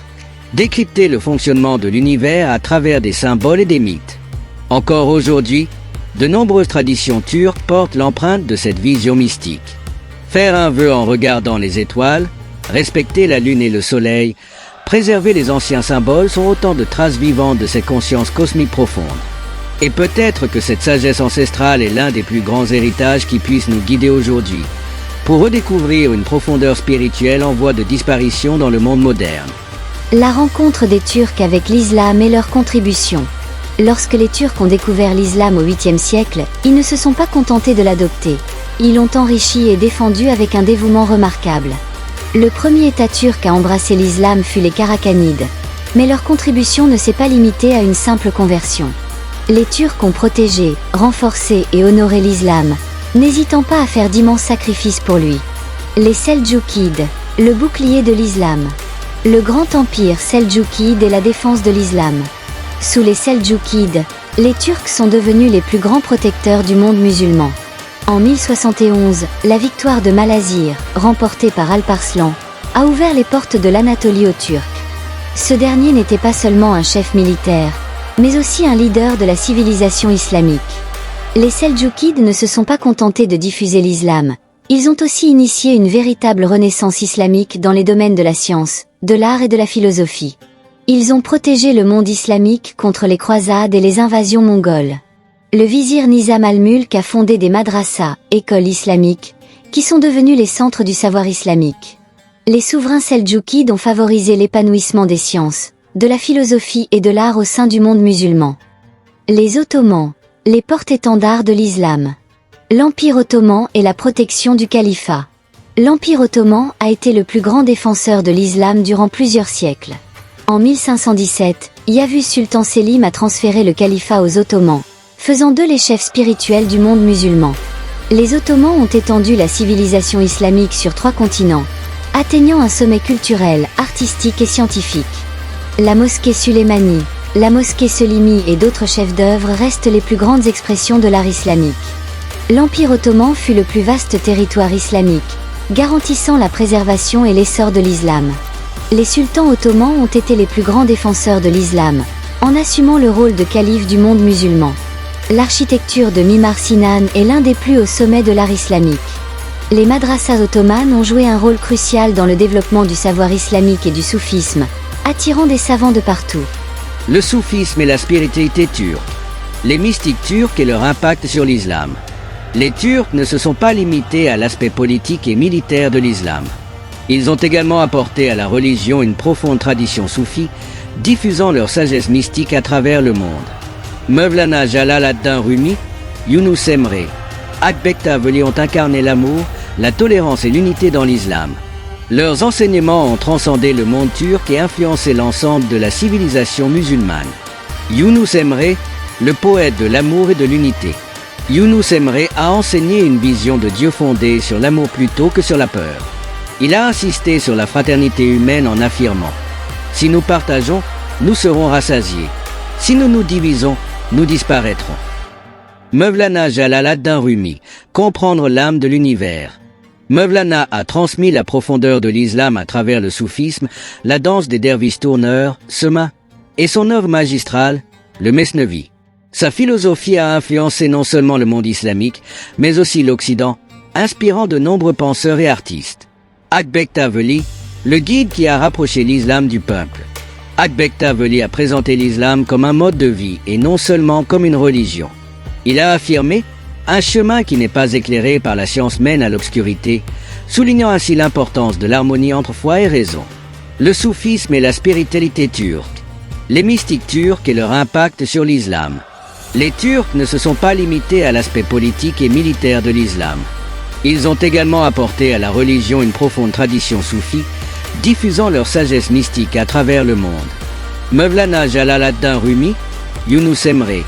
décrypter le fonctionnement de l'univers à travers des symboles et des mythes. Encore aujourd'hui, de nombreuses traditions turques portent l'empreinte de cette vision mystique. Faire un vœu en regardant les étoiles, respecter la lune et le soleil, préserver les anciens symboles sont autant de traces vivantes de cette conscience cosmique profonde. Et peut-être que cette sagesse ancestrale est l'un des plus grands héritages qui puissent nous guider aujourd'hui, pour redécouvrir une profondeur spirituelle en voie de disparition dans le monde moderne. La rencontre des Turcs avec l'islam et leur contribution. Lorsque les Turcs ont découvert l'islam au 8e siècle, ils ne se sont pas contentés de l'adopter. Ils l'ont enrichi et défendu avec un dévouement remarquable. Le premier État turc à embrasser l'islam fut les Karakhanides. Mais leur contribution ne s'est pas limitée à une simple conversion. Les Turcs ont protégé, renforcé et honoré l'islam, n'hésitant pas à faire d'immenses sacrifices pour lui. Les Seldjoukides, le bouclier de l'islam. Le grand empire seldjoukide et la défense de l'islam. Sous les Seldjoukides, les Turcs sont devenus les plus grands protecteurs du monde musulman. En 1071, la victoire de Malazir, remportée par Alparslan, a ouvert les portes de l'Anatolie aux Turcs. Ce dernier n'était pas seulement un chef militaire, mais aussi un leader de la civilisation islamique. Les Seldjoukides ne se sont pas contentés de diffuser l'islam, ils ont aussi initié une véritable renaissance islamique dans les domaines de la science, de l'art et de la philosophie. Ils ont protégé le monde islamique contre les croisades et les invasions mongoles. Le vizir Nizam al-Mulk a fondé des madrasas, écoles islamiques, qui sont devenues les centres du savoir islamique. Les souverains seldjoukides ont favorisé l'épanouissement des sciences, de la philosophie et de l'art au sein du monde musulman. Les Ottomans, les porte-étendards de l'islam. L'Empire ottoman et la protection du califat. L'Empire ottoman a été le plus grand défenseur de l'islam durant plusieurs siècles. En 1517, Yavuz Sultan Selim a transféré le califat aux Ottomans, faisant d'eux les chefs spirituels du monde musulman. Les Ottomans ont étendu la civilisation islamique sur 3 continents, atteignant un sommet culturel, artistique et scientifique. La mosquée Suleymani, la mosquée Selimi et d'autres chefs-d'œuvre restent les plus grandes expressions de l'art islamique. L'Empire ottoman fut le plus vaste territoire islamique, garantissant la préservation et l'essor de l'islam. Les sultans ottomans ont été les plus grands défenseurs de l'islam, en assumant le rôle de calife du monde musulman. L'architecture de Mimar Sinan est l'un des plus hauts sommets de l'art islamique. Les madrasas ottomanes ont joué un rôle crucial dans le développement du savoir islamique et du soufisme, attirant des savants de partout. Le soufisme et la spiritualité turque. Les mystiques turcs et leur impact sur l'islam. Les Turcs ne se sont pas limités à l'aspect politique et militaire de l'islam. Ils ont également apporté à la religion une profonde tradition soufie, diffusant leur sagesse mystique à travers le monde. Mevlana Jalal ad-Din Rumi, Yunus Emre, Akbekta Veli ont incarné l'amour, la tolérance et l'unité dans l'islam. Leurs enseignements ont transcendé le monde turc et influencé l'ensemble de la civilisation musulmane. Yunus Emre, le poète de l'amour et de l'unité. Yunus Emre a enseigné une vision de Dieu fondée sur l'amour plutôt que sur la peur. Il a insisté sur la fraternité humaine en affirmant « Si nous partageons, nous serons rassasiés. Si nous nous divisons, nous disparaîtrons. » Mevlana Jalal ad-Din Rumi, comprendre l'âme de l'univers. Mevlana a transmis la profondeur de l'islam à travers le soufisme, la danse des derviches tourneurs, Sema, et son œuvre magistrale, le Mesnevi. Sa philosophie a influencé non seulement le monde islamique, mais aussi l'Occident, inspirant de nombreux penseurs et artistes. Akbekta Veli, le guide qui a rapproché l'islam du peuple. Akbekta-Veli a présenté l'islam comme un mode de vie et non seulement comme une religion. Il a affirmé « Un chemin qui n'est pas éclairé par la science mène à l'obscurité », soulignant ainsi l'importance de l'harmonie entre foi et raison. Le soufisme et la spiritualité turque. Les mystiques turcs et leur impact sur l'islam. Les Turcs ne se sont pas limités à l'aspect politique et militaire de l'islam. Ils ont également apporté à la religion une profonde tradition soufie, diffusant leur sagesse mystique à travers le monde. Mevlana Jalal-ad-Din Rumi, Yunus Emre,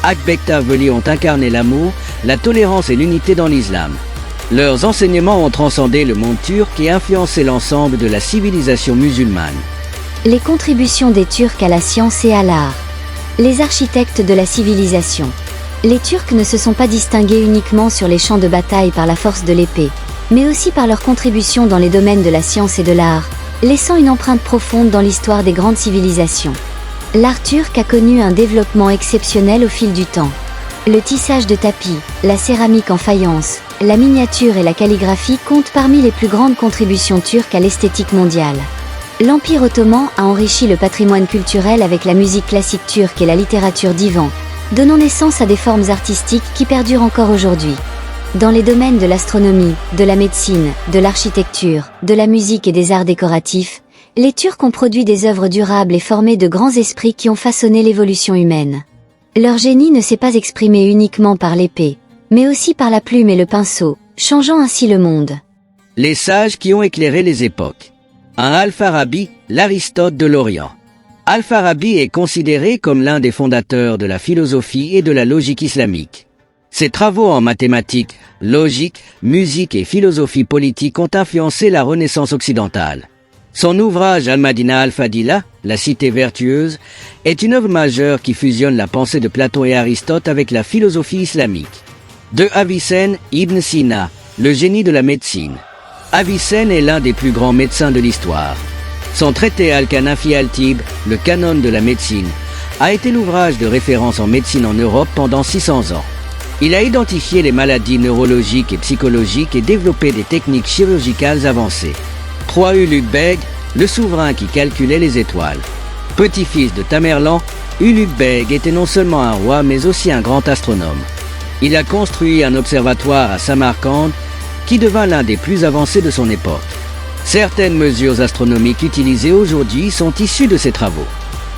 Akbekta-Veli ont incarné l'amour, la tolérance et l'unité dans l'islam. Leurs enseignements ont transcendé le monde turc et influencé l'ensemble de la civilisation musulmane. Les contributions des Turcs à la science et à l'art. Les architectes de la civilisation. Les Turcs ne se sont pas distingués uniquement sur les champs de bataille par la force de l'épée, mais aussi par leur contribution dans les domaines de la science et de l'art, laissant une empreinte profonde dans l'histoire des grandes civilisations. L'art turc a connu un développement exceptionnel au fil du temps. Le tissage de tapis, la céramique en faïence, la miniature et la calligraphie comptent parmi les plus grandes contributions turques à l'esthétique mondiale. L'Empire ottoman a enrichi le patrimoine culturel avec la musique classique turque et la littérature divan, donnant naissance à des formes artistiques qui perdurent encore aujourd'hui. Dans les domaines de l'astronomie, de la médecine, de l'architecture, de la musique et des arts décoratifs, les Turcs ont produit des œuvres durables et formé de grands esprits qui ont façonné l'évolution humaine. Leur génie ne s'est pas exprimé uniquement par l'épée, mais aussi par la plume et le pinceau, changeant ainsi le monde. Les sages qui ont éclairé les époques. Un Al-Farabi, l'Aristote de l'Orient. Al-Farabi est considéré comme l'un des fondateurs de la philosophie et de la logique islamique. Ses travaux en mathématiques, logique, musique et philosophie politique ont influencé la Renaissance occidentale. Son ouvrage Al-Madina al-Fadila, la cité vertueuse, est une œuvre majeure qui fusionne la pensée de Platon et Aristote avec la philosophie islamique. De Avicenne, Ibn Sina, le génie de la médecine. Avicenne est l'un des plus grands médecins de l'histoire. Son traité Al-Kanafi al-Tib, le canon de la médecine, a été l'ouvrage de référence en médecine en Europe pendant 600 ans. Il a identifié les maladies neurologiques et psychologiques et développé des techniques chirurgicales avancées. 3 Ulugh Beg, le souverain qui calculait les étoiles. Petit-fils de Tamerlan, Ulugh Beg était non seulement un roi mais aussi un grand astronome. Il a construit un observatoire à Samarcande qui devint l'un des plus avancés de son époque. Certaines mesures astronomiques utilisées aujourd'hui sont issues de ses travaux.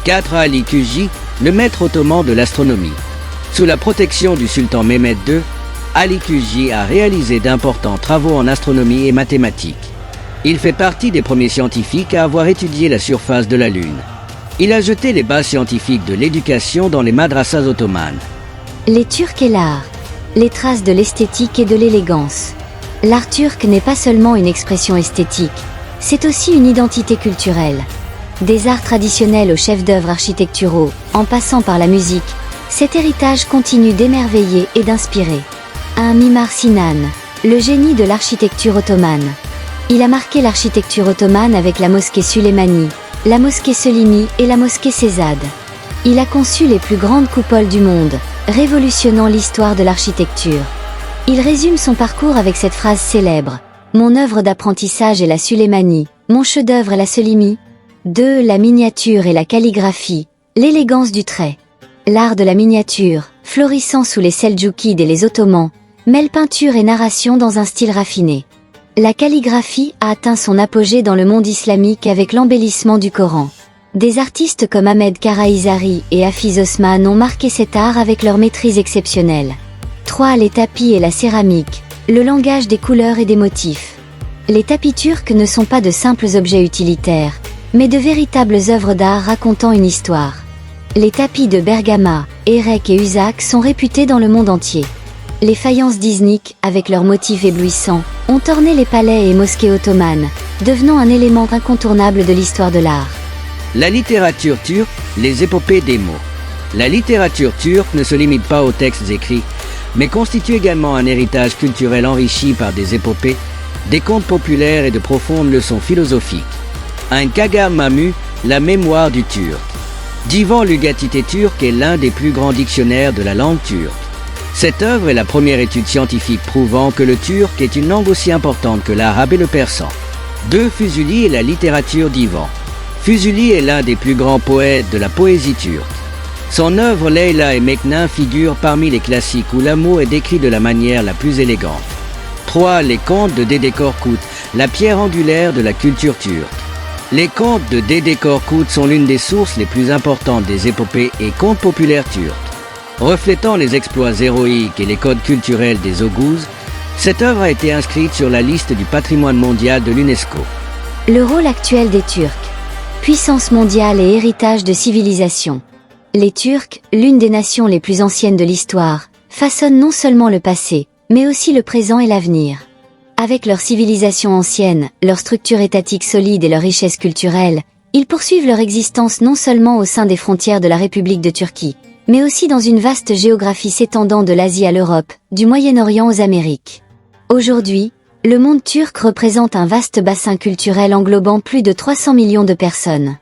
4 Ali Kuji, le maître ottoman de l'astronomie. Sous la protection du sultan Mehmed II, Ali Kuji a réalisé d'importants travaux en astronomie et mathématiques. Il fait partie des premiers scientifiques à avoir étudié la surface de la Lune. Il a jeté les bases scientifiques de l'éducation dans les madrasas ottomanes. Les Turcs et l'art. Les traces de l'esthétique et de l'élégance. L'art turc n'est pas seulement une expression esthétique, c'est aussi une identité culturelle. Des arts traditionnels aux chefs-d'œuvre architecturaux, en passant par la musique, cet héritage continue d'émerveiller et d'inspirer. Un Mimar Sinan, le génie de l'architecture ottomane. Il a marqué l'architecture ottomane avec la mosquée Süleymani, la mosquée Selimi et la mosquée Cézanne. Il a conçu les plus grandes coupoles du monde, révolutionnant l'histoire de l'architecture. Il résume son parcours avec cette phrase célèbre. Mon œuvre d'apprentissage est la Süleymani, mon chef-d'œuvre est la Selimi. 2. La miniature et la calligraphie, l'élégance du trait. L'art de la miniature, florissant sous les Seldjoukides et les Ottomans, mêle peinture et narration dans un style raffiné. La calligraphie a atteint son apogée dans le monde islamique avec l'embellissement du Coran. Des artistes comme Ahmed Karaizari et Hafiz Osman ont marqué cet art avec leur maîtrise exceptionnelle. 3. Les tapis et la céramique, le langage des couleurs et des motifs. Les tapis turcs ne sont pas de simples objets utilitaires, mais de véritables œuvres d'art racontant une histoire. Les tapis de Bergama, Erek et Uzak sont réputés dans le monde entier. Les faïences d'Iznik, avec leurs motifs éblouissants, ont orné les palais et mosquées ottomanes, devenant un élément incontournable de l'histoire de l'art. La littérature turque, les épopées des mots. La littérature turque ne se limite pas aux textes écrits, mais constitue également un héritage culturel enrichi par des épopées, des contes populaires et de profondes leçons philosophiques. Un Kagar Mamu, la mémoire du turc. Divan Lugatité turc est l'un des plus grands dictionnaires de la langue turque. Cette œuvre est la première étude scientifique prouvant que le turc est une langue aussi importante que l'arabe et le persan. 2 Fusuli et la littérature divan. Fuzuli est l'un des plus grands poètes de la poésie turque. Son œuvre Leyla et Meknun figure parmi les classiques où l'amour est décrit de la manière la plus élégante. 3. Les contes de Dede Korkut, la pierre angulaire de la culture turque. Les contes de Dede Korkut sont l'une des sources les plus importantes des épopées et contes populaires turcs. Reflétant les exploits héroïques et les codes culturels des Oghuz, cette œuvre a été inscrite sur la liste du patrimoine mondial de l'UNESCO. Le rôle actuel des Turcs. Puissance mondiale et héritage de civilisation. Les Turcs, l'une des nations les plus anciennes de l'histoire, façonnent non seulement le passé, mais aussi le présent et l'avenir. Avec leur civilisation ancienne, leur structure étatique solide et leur richesse culturelle, ils poursuivent leur existence non seulement au sein des frontières de la République de Turquie, mais aussi dans une vaste géographie s'étendant de l'Asie à l'Europe, du Moyen-Orient aux Amériques. Aujourd'hui, le monde turc représente un vaste bassin culturel englobant plus de 300 millions de personnes.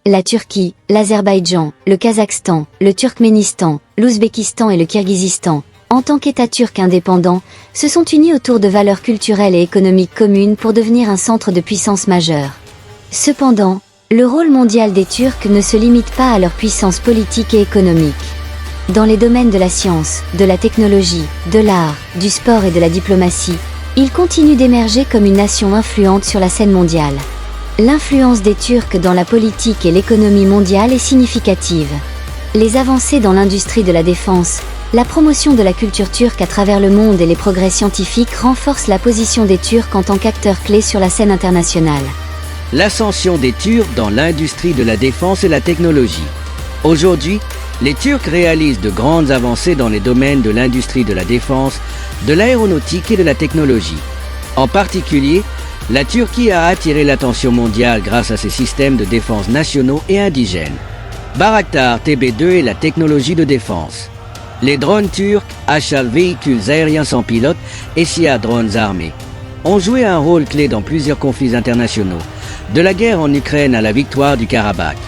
La Turquie, l'Azerbaïdjan, le Kazakhstan, le Turkménistan, l'Ouzbékistan et le Kirghizistan, en tant qu'État turc indépendant, se sont unis autour de valeurs culturelles et économiques communes pour devenir un centre de puissance majeure. Cependant, le rôle mondial des Turcs ne se limite pas à leur puissance politique et économique. Dans les domaines de la science, de la technologie, de l'art, du sport et de la diplomatie, ils continuent d'émerger comme une nation influente sur la scène mondiale. L'influence des Turcs dans la politique et l'économie mondiale est significative. Les avancées dans l'industrie de la défense, la promotion de la culture turque à travers le monde et les progrès scientifiques renforcent la position des Turcs en tant qu'acteurs clés sur la scène internationale. L'ascension des Turcs dans l'industrie de la défense et la technologie. Aujourd'hui, les Turcs réalisent de grandes avancées dans les domaines de l'industrie de la défense, de l'aéronautique et de la technologie. En particulier, la Turquie a attiré l'attention mondiale grâce à ses systèmes de défense nationaux et indigènes. Bayraktar TB2 et la technologie de défense. Les drones turcs, Ashal véhicules aériens sans pilote et SİHA drones armés, ont joué un rôle clé dans plusieurs conflits internationaux, de la guerre en Ukraine à la victoire du Karabakh.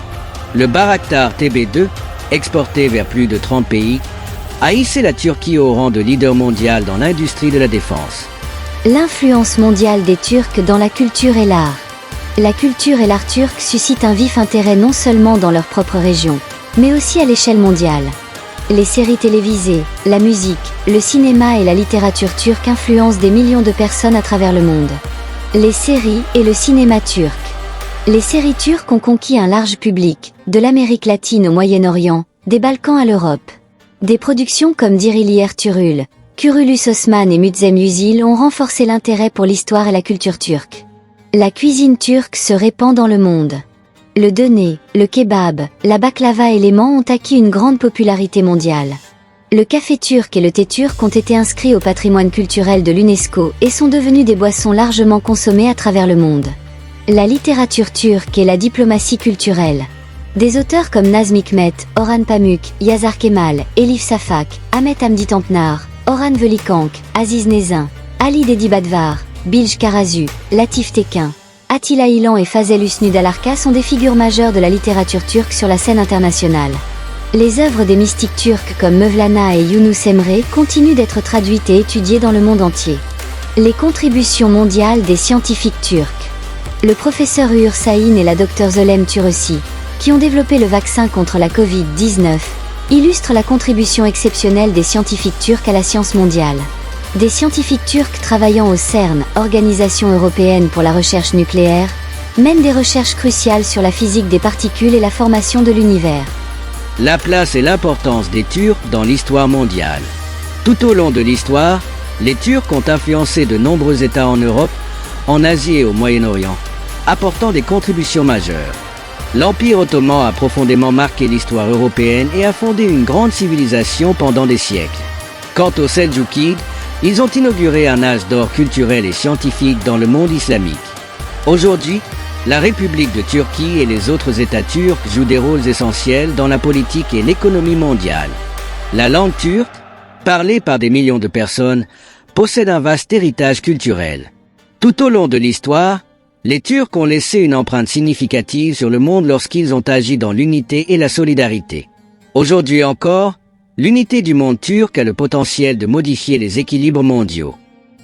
Le Bayraktar TB2, exporté vers plus de 30 pays, a hissé la Turquie au rang de leader mondial dans l'industrie de la défense. L'influence mondiale des Turcs dans la culture et l'art. La culture et l'art turc suscitent un vif intérêt non seulement dans leur propre région, mais aussi à l'échelle mondiale. Les séries télévisées, la musique, le cinéma et la littérature turque influencent des millions de personnes à travers le monde. Les séries et le cinéma turc. Les séries turques ont conquis un large public, de l'Amérique latine au Moyen-Orient, des Balkans à l'Europe. Des productions comme Dirili Ertuğrul, Kurulus Osman et Mutzem Yüzyıl ont renforcé l'intérêt pour l'histoire et la culture turque. La cuisine turque se répand dans le monde. Le döner, le kebab, la baklava et les mants ont acquis une grande popularité mondiale. Le café turc et le thé turc ont été inscrits au patrimoine culturel de l'UNESCO et sont devenus des boissons largement consommées à travers le monde. La littérature turque et la diplomatie culturelle. Des auteurs comme Nazım Hikmet, Orhan Pamuk, Yazar Kemal, Elif Shafak, Ahmet Hamdi Tanpınar, Orhan Velikank, Aziz Nesin, Ali Dedibadvar, Bilge Karasu, Latif Tekin, Attila İlhan et Fazel Hüsnü Dalarka sont des figures majeures de la littérature turque sur la scène internationale. Les œuvres des mystiques turcs comme Mevlana et Yunus Emre continuent d'être traduites et étudiées dans le monde entier. Les contributions mondiales des scientifiques turcs. Le professeur Uğur Şahin et la Dr Zolem Tureci, qui ont développé le vaccin contre la Covid-19, illustrent la contribution exceptionnelle des scientifiques turcs à la science mondiale. Des scientifiques turcs travaillant au CERN, Organisation européenne pour la recherche nucléaire, mènent des recherches cruciales sur la physique des particules et la formation de l'univers. La place et l'importance des Turcs dans l'histoire mondiale. Tout au long de l'histoire, les Turcs ont influencé de nombreux États en Europe, en Asie et au Moyen-Orient, apportant des contributions majeures. L'Empire ottoman a profondément marqué l'histoire européenne et a fondé une grande civilisation pendant des siècles. Quant aux Seldjoukides, ils ont inauguré un âge d'or culturel et scientifique dans le monde islamique. Aujourd'hui, la République de Turquie et les autres États turcs jouent des rôles essentiels dans la politique et l'économie mondiale. La langue turque, parlée par des millions de personnes, possède un vaste héritage culturel. Tout au long de l'histoire, les Turcs ont laissé une empreinte significative sur le monde lorsqu'ils ont agi dans l'unité et la solidarité. Aujourd'hui encore, l'unité du monde turc a le potentiel de modifier les équilibres mondiaux.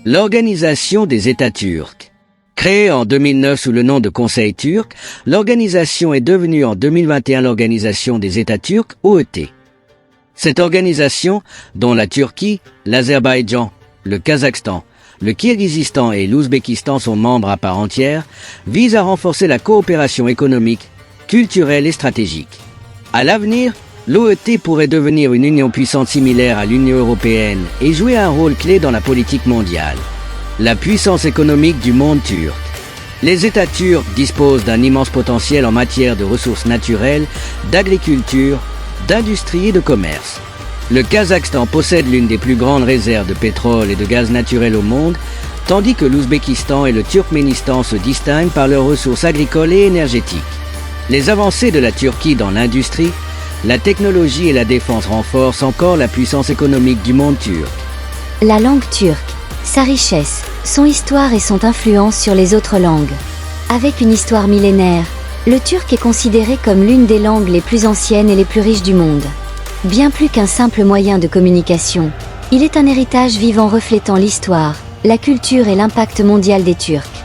L'organisation des États turcs. Créée en 2009 sous le nom de Conseil turc, l'organisation est devenue en 2021 l'Organisation des États turcs, OET. Cette organisation, dont la Turquie, l'Azerbaïdjan, le Kazakhstan, le Kirghizistan et l'Ouzbékistan sont membres à part entière, vise à renforcer la coopération économique, culturelle et stratégique. À l'avenir, l'OET pourrait devenir une union puissante similaire à l'Union européenne et jouer un rôle clé dans la politique mondiale. La puissance économique du monde turc. Les États turcs disposent d'un immense potentiel en matière de ressources naturelles, d'agriculture, d'industrie et de commerce. Le Kazakhstan possède l'une des plus grandes réserves de pétrole et de gaz naturel au monde, tandis que l'Ouzbékistan et le Turkménistan se distinguent par leurs ressources agricoles et énergétiques. Les avancées de la Turquie dans l'industrie, la technologie et la défense renforcent encore la puissance économique du monde turc. La langue turque, sa richesse, son histoire et son influence sur les autres langues. Avec une histoire millénaire, le turc est considéré comme l'une des langues les plus anciennes et les plus riches du monde. Bien plus qu'un simple moyen de communication, il est un héritage vivant reflétant l'histoire, la culture et l'impact mondial des Turcs.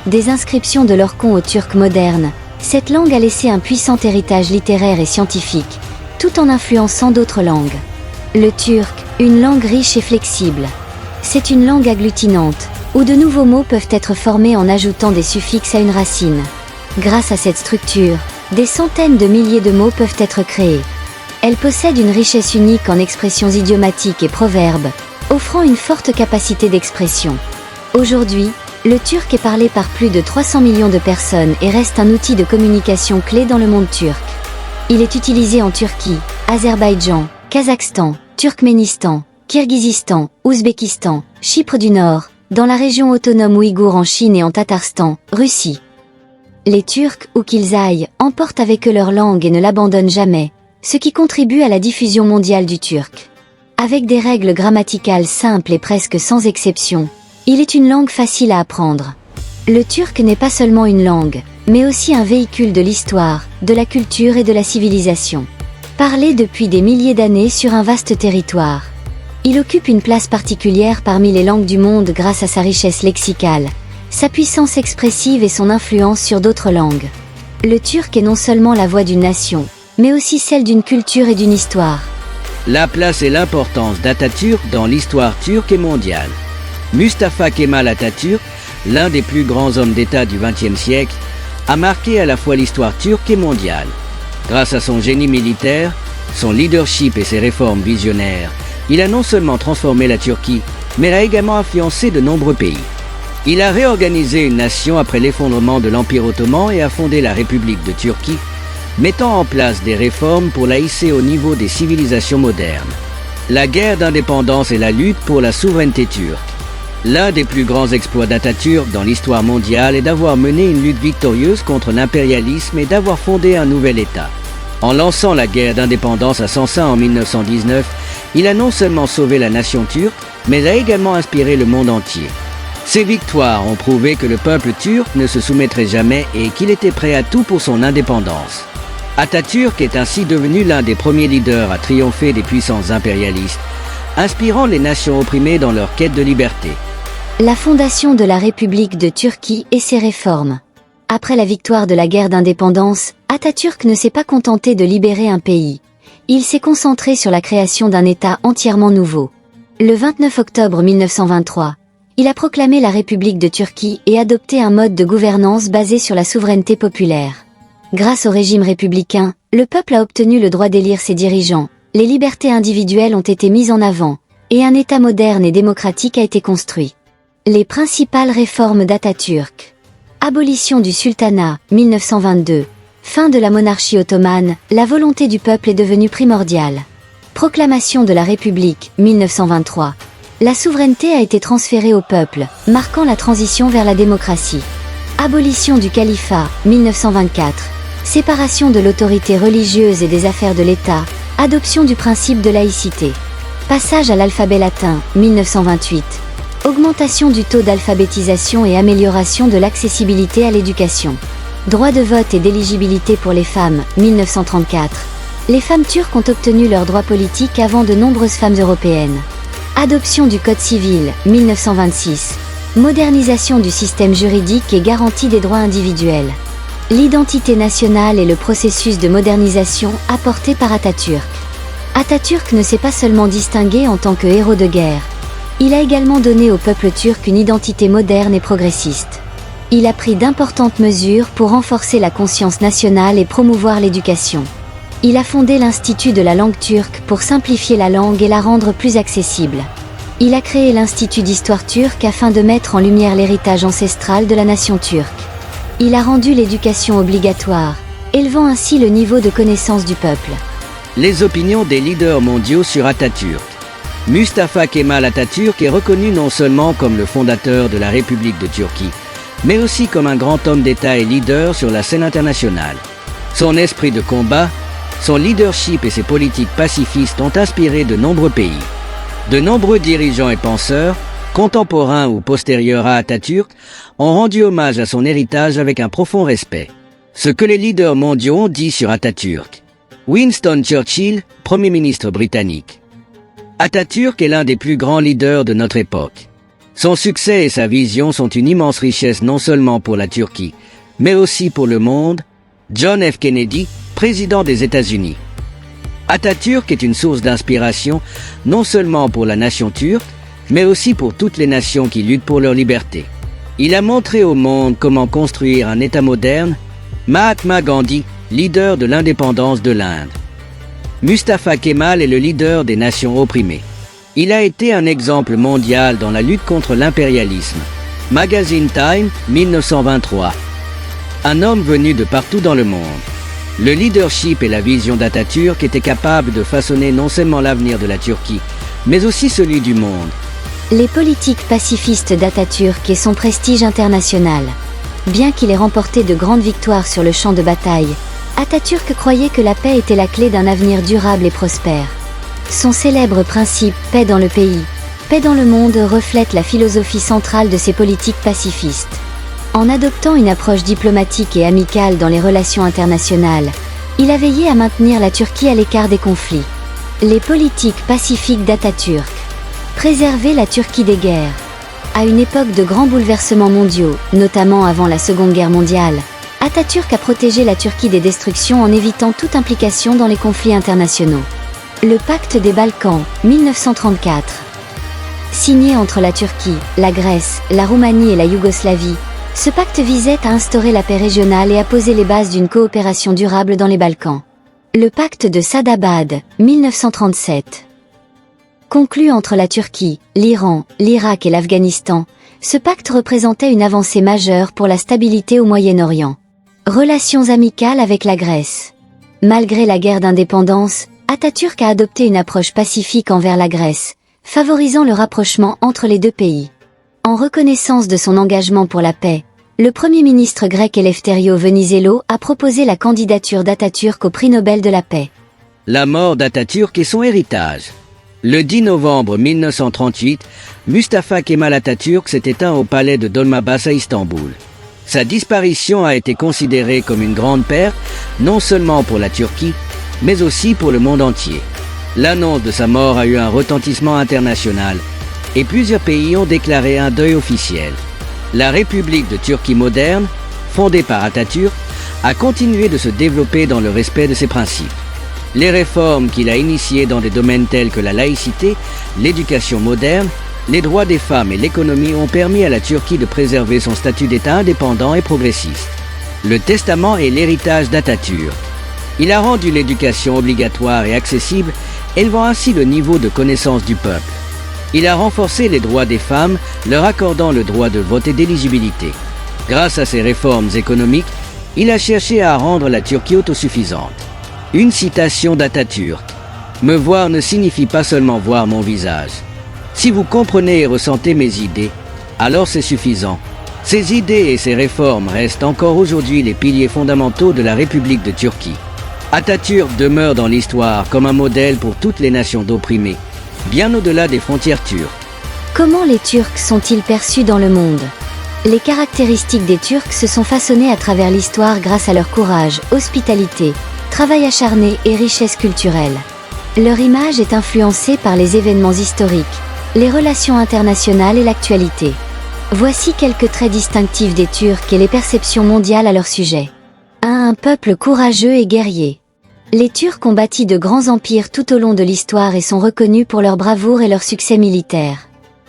Des inscriptions de Lorcon au turc moderne, cette langue a laissé un puissant héritage littéraire et scientifique, tout en influençant d'autres langues. Le turc, une langue riche et flexible. C'est une langue agglutinante, où de nouveaux mots peuvent être formés en ajoutant des suffixes à une racine. Grâce à cette structure, des centaines de milliers de mots peuvent être créés. Elle possède une richesse unique en expressions idiomatiques et proverbes, offrant une forte capacité d'expression. Aujourd'hui, le turc est parlé par plus de 300 millions de personnes et reste un outil de communication clé dans le monde turc. Il est utilisé en Turquie, Azerbaïdjan, Kazakhstan, Turkménistan, Kirghizistan, Ouzbékistan, Chypre du Nord, dans la région autonome ouïghour en Chine et en Tatarstan, Russie. Les Turcs, où qu'ils aillent, emportent avec eux leur langue et ne l'abandonnent jamais, ce qui contribue à la diffusion mondiale du turc. Avec des règles grammaticales simples et presque sans exception, il est une langue facile à apprendre. Le turc n'est pas seulement une langue, mais aussi un véhicule de l'histoire, de la culture et de la civilisation. Parlé depuis des milliers d'années sur un vaste territoire. Il occupe une place particulière parmi les langues du monde grâce à sa richesse lexicale, sa puissance expressive et son influence sur d'autres langues. Le turc est non seulement la voix d'une nation, mais aussi celle d'une culture et d'une histoire. La place et l'importance d'Atatürk dans l'histoire turque et mondiale. Mustafa Kemal Atatürk, l'un des plus grands hommes d'État du XXe siècle, a marqué à la fois l'histoire turque et mondiale. Grâce à son génie militaire, son leadership et ses réformes visionnaires, il a non seulement transformé la Turquie, mais a également influencé de nombreux pays. Il a réorganisé une nation après l'effondrement de l'Empire ottoman et a fondé la République de Turquie, mettant en place des réformes pour la hisser au niveau des civilisations modernes. La guerre d'indépendance et la lutte pour la souveraineté turque. L'un des plus grands exploits d'Atatürk dans l'histoire mondiale est d'avoir mené une lutte victorieuse contre l'impérialisme et d'avoir fondé un nouvel État. En lançant la guerre d'indépendance à Sansin en 1919, il a non seulement sauvé la nation turque, mais a également inspiré le monde entier. Ces victoires ont prouvé que le peuple turc ne se soumettrait jamais et qu'il était prêt à tout pour son indépendance. Atatürk est ainsi devenu l'un des premiers leaders à triompher des puissances impérialistes, inspirant les nations opprimées dans leur quête de liberté. La fondation de la République de Turquie et ses réformes. Après la victoire de la guerre d'indépendance, Atatürk ne s'est pas contenté de libérer un pays. Il s'est concentré sur la création d'un État entièrement nouveau. Le 29 octobre 1923, il a proclamé la République de Turquie et adopté un mode de gouvernance basé sur la souveraineté populaire. Grâce au régime républicain, le peuple a obtenu le droit d'élire ses dirigeants, les libertés individuelles ont été mises en avant, et un État moderne et démocratique a été construit. Les principales réformes d'Atatürk. Abolition du sultanat, 1922. Fin de la monarchie ottomane, la volonté du peuple est devenue primordiale. Proclamation de la République, 1923. La souveraineté a été transférée au peuple, marquant la transition vers la démocratie. Abolition du califat, 1924. Séparation de l'autorité religieuse et des affaires de l'État, adoption du principe de laïcité. Passage à l'alphabet latin, 1928. Augmentation du taux d'alphabétisation et amélioration de l'accessibilité à l'éducation. Droit de vote et d'éligibilité pour les femmes, 1934. Les femmes turques ont obtenu leurs droits politiques avant de nombreuses femmes européennes. Adoption du Code civil, 1926. Modernisation du système juridique et garantie des droits individuels. L'identité nationale et le processus de modernisation apporté par Atatürk. Atatürk ne s'est pas seulement distingué en tant que héros de guerre. Il a également donné au peuple turc une identité moderne et progressiste. Il a pris d'importantes mesures pour renforcer la conscience nationale et promouvoir l'éducation. Il a fondé l'Institut de la langue turque pour simplifier la langue et la rendre plus accessible. Il a créé l'Institut d'histoire turque afin de mettre en lumière l'héritage ancestral de la nation turque. Il a rendu l'éducation obligatoire, élevant ainsi le niveau de connaissance du peuple. Les opinions des leaders mondiaux sur Atatürk. Mustafa Kemal Atatürk est reconnu non seulement comme le fondateur de la République de Turquie, mais aussi comme un grand homme d'État et leader sur la scène internationale. Son esprit de combat, son leadership et ses politiques pacifistes ont inspiré de nombreux pays. De nombreux dirigeants et penseurs, contemporains ou postérieurs à Atatürk, ont rendu hommage à son héritage avec un profond respect. Ce que les leaders mondiaux ont dit sur Atatürk. Winston Churchill, Premier ministre britannique. Atatürk est l'un des plus grands leaders de notre époque. Son succès et sa vision sont une immense richesse non seulement pour la Turquie, mais aussi pour le monde. John F. Kennedy, président des États-Unis. Atatürk est une source d'inspiration non seulement pour la nation turque, mais aussi pour toutes les nations qui luttent pour leur liberté. Il a montré au monde comment construire un État moderne. Mahatma Gandhi, leader de l'indépendance de l'Inde. Mustafa Kemal est le leader des nations opprimées. Il a été un exemple mondial dans la lutte contre l'impérialisme. Magazine Time, 1923. Un homme venu de partout dans le monde. Le leadership et la vision d'Atatürk étaient capables de façonner non seulement l'avenir de la Turquie, mais aussi celui du monde. Les politiques pacifistes d'Atatürk et son prestige international. Bien qu'il ait remporté de grandes victoires sur le champ de bataille, Atatürk croyait que la paix était la clé d'un avenir durable et prospère. Son célèbre principe « paix dans le pays, paix dans le monde » reflète la philosophie centrale de ses politiques pacifistes. En adoptant une approche diplomatique et amicale dans les relations internationales, il a veillé à maintenir la Turquie à l'écart des conflits. Les politiques pacifiques d'Atatürk. Préserver la Turquie des guerres. À une époque de grands bouleversements mondiaux, notamment avant la Seconde Guerre mondiale, Atatürk a protégé la Turquie des destructions en évitant toute implication dans les conflits internationaux. Le pacte des Balkans, 1934. Signé entre la Turquie, la Grèce, la Roumanie et la Yougoslavie, ce pacte visait à instaurer la paix régionale et à poser les bases d'une coopération durable dans les Balkans. Le pacte de Sadabad, 1937. Conclu entre la Turquie, l'Iran, l'Irak et l'Afghanistan, ce pacte représentait une avancée majeure pour la stabilité au Moyen-Orient. Relations amicales avec la Grèce. Malgré la guerre d'indépendance, Atatürk a adopté une approche pacifique envers la Grèce, favorisant le rapprochement entre les deux pays. En reconnaissance de son engagement pour la paix, le Premier ministre grec Eleftherio Venizelos a proposé la candidature d'Atatürk au prix Nobel de la paix. La mort d'Atatürk et son héritage. Le 10 novembre 1938, Mustafa Kemal Atatürk s'est éteint au palais de Dolmabahçe à Istanbul. Sa disparition a été considérée comme une grande perte, non seulement pour la Turquie, mais aussi pour le monde entier. L'annonce de sa mort a eu un retentissement international, et plusieurs pays ont déclaré un deuil officiel. La République de Turquie moderne, fondée par Atatürk, a continué de se développer dans le respect de ses principes. Les réformes qu'il a initiées dans des domaines tels que la laïcité, l'éducation moderne, les droits des femmes et l'économie ont permis à la Turquie de préserver son statut d'État indépendant et progressiste. Le testament est l'héritage d'Atatürk. Il a rendu l'éducation obligatoire et accessible, élevant ainsi le niveau de connaissance du peuple. Il a renforcé les droits des femmes, leur accordant le droit de vote et d'éligibilité. Grâce à ses réformes économiques, il a cherché à rendre la Turquie autosuffisante. Une citation d'Atatürk. « Me voir ne signifie pas seulement voir mon visage. Si vous comprenez et ressentez mes idées, alors c'est suffisant. Ces idées et ces réformes restent encore aujourd'hui les piliers fondamentaux de la République de Turquie. Atatürk demeure dans l'histoire comme un modèle pour toutes les nations d'opprimés, bien au-delà des frontières turques. » Comment les Turcs sont-ils perçus dans le monde? Les caractéristiques des Turcs se sont façonnées à travers l'histoire grâce à leur courage, hospitalité, travail acharné et richesse culturelle. Leur image est influencée par les événements historiques, les relations internationales et l'actualité. Voici quelques traits distinctifs des Turcs et les perceptions mondiales à leur sujet. 1. Un peuple courageux et guerrier. Les Turcs ont bâti de grands empires tout au long de l'histoire et sont reconnus pour leur bravoure et leur succès militaire.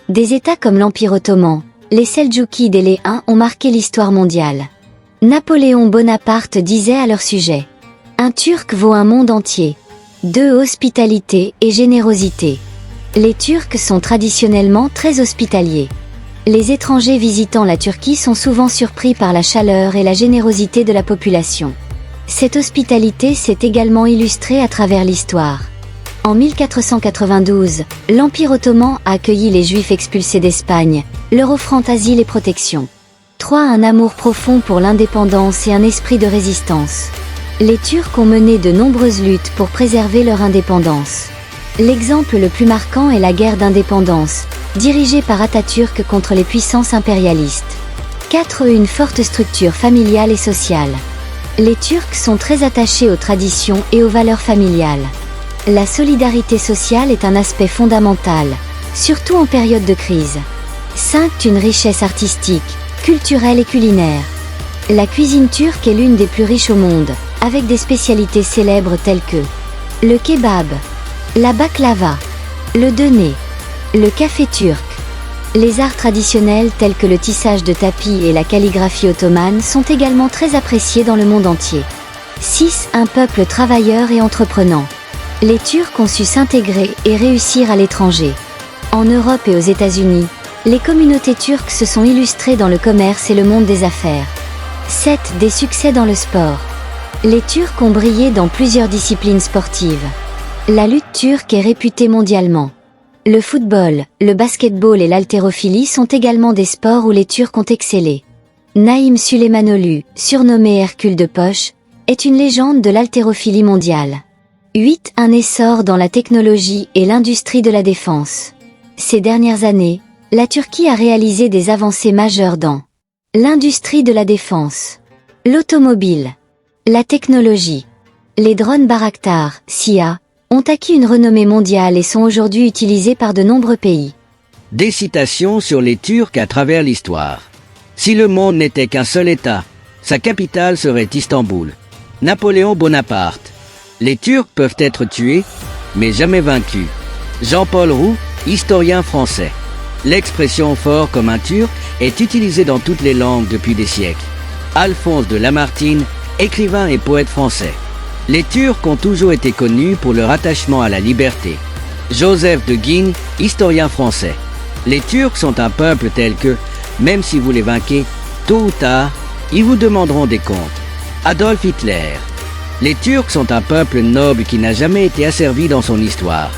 Des États comme l'Empire ottoman, les Seldjoukides et les Huns ont marqué l'histoire mondiale. Napoléon Bonaparte disait à leur sujet: un Turc vaut un monde entier. 2. Hospitalité et générosité. Les Turcs sont traditionnellement très hospitaliers. Les étrangers visitant la Turquie sont souvent surpris par la chaleur et la générosité de la population. Cette hospitalité s'est également illustrée à travers l'histoire. En 1492, l'Empire ottoman a accueilli les Juifs expulsés d'Espagne, leur offrant asile et protection. 3. Un amour profond pour l'indépendance et un esprit de résistance. Les Turcs ont mené de nombreuses luttes pour préserver leur indépendance. L'exemple le plus marquant est la guerre d'indépendance, dirigée par Atatürk contre les puissances impérialistes. 4. Une forte structure familiale et sociale. Les Turcs sont très attachés aux traditions et aux valeurs familiales. La solidarité sociale est un aspect fondamental, surtout en période de crise. 5. Une richesse artistique, culturelle et culinaire. La cuisine turque est l'une des plus riches au monde, avec des spécialités célèbres telles que le kebab, la baklava, le döner, le café turc. Les arts traditionnels tels que le tissage de tapis et la calligraphie ottomane sont également très appréciés dans le monde entier. 6. Un peuple travailleur et entreprenant. Les Turcs ont su s'intégrer et réussir à l'étranger. En Europe et aux États-Unis, les communautés turques se sont illustrées dans le commerce et le monde des affaires. 7. Des succès dans le sport. Les Turcs ont brillé dans plusieurs disciplines sportives. La lutte turque est réputée mondialement. Le football, le basketball et l'haltérophilie sont également des sports où les Turcs ont excellé. Naim Süleymanoğlu, surnommé Hercule de Poche, est une légende de l'haltérophilie mondiale. 8. Un essor dans la technologie et l'industrie de la défense. Ces dernières années, la Turquie a réalisé des avancées majeures dans l'industrie de la défense, l'automobile, la technologie. Les drones Bayraktar, SİHA, ont acquis une renommée mondiale et sont aujourd'hui utilisés par de nombreux pays. Des citations sur les Turcs à travers l'histoire. Si le monde n'était qu'un seul État, sa capitale serait Istanbul. Napoléon Bonaparte. Les Turcs peuvent être tués, mais jamais vaincus. Jean-Paul Roux, historien français. L'expression fort comme un Turc est utilisée dans toutes les langues depuis des siècles. Alphonse de Lamartine, écrivain et poète français. Les Turcs ont toujours été connus pour leur attachement à la liberté. Joseph de Guignes, historien français. Les Turcs sont un peuple tel que, même si vous les vainquez, tôt ou tard, ils vous demanderont des comptes. Adolf Hitler. Les Turcs sont un peuple noble qui n'a jamais été asservi dans son histoire.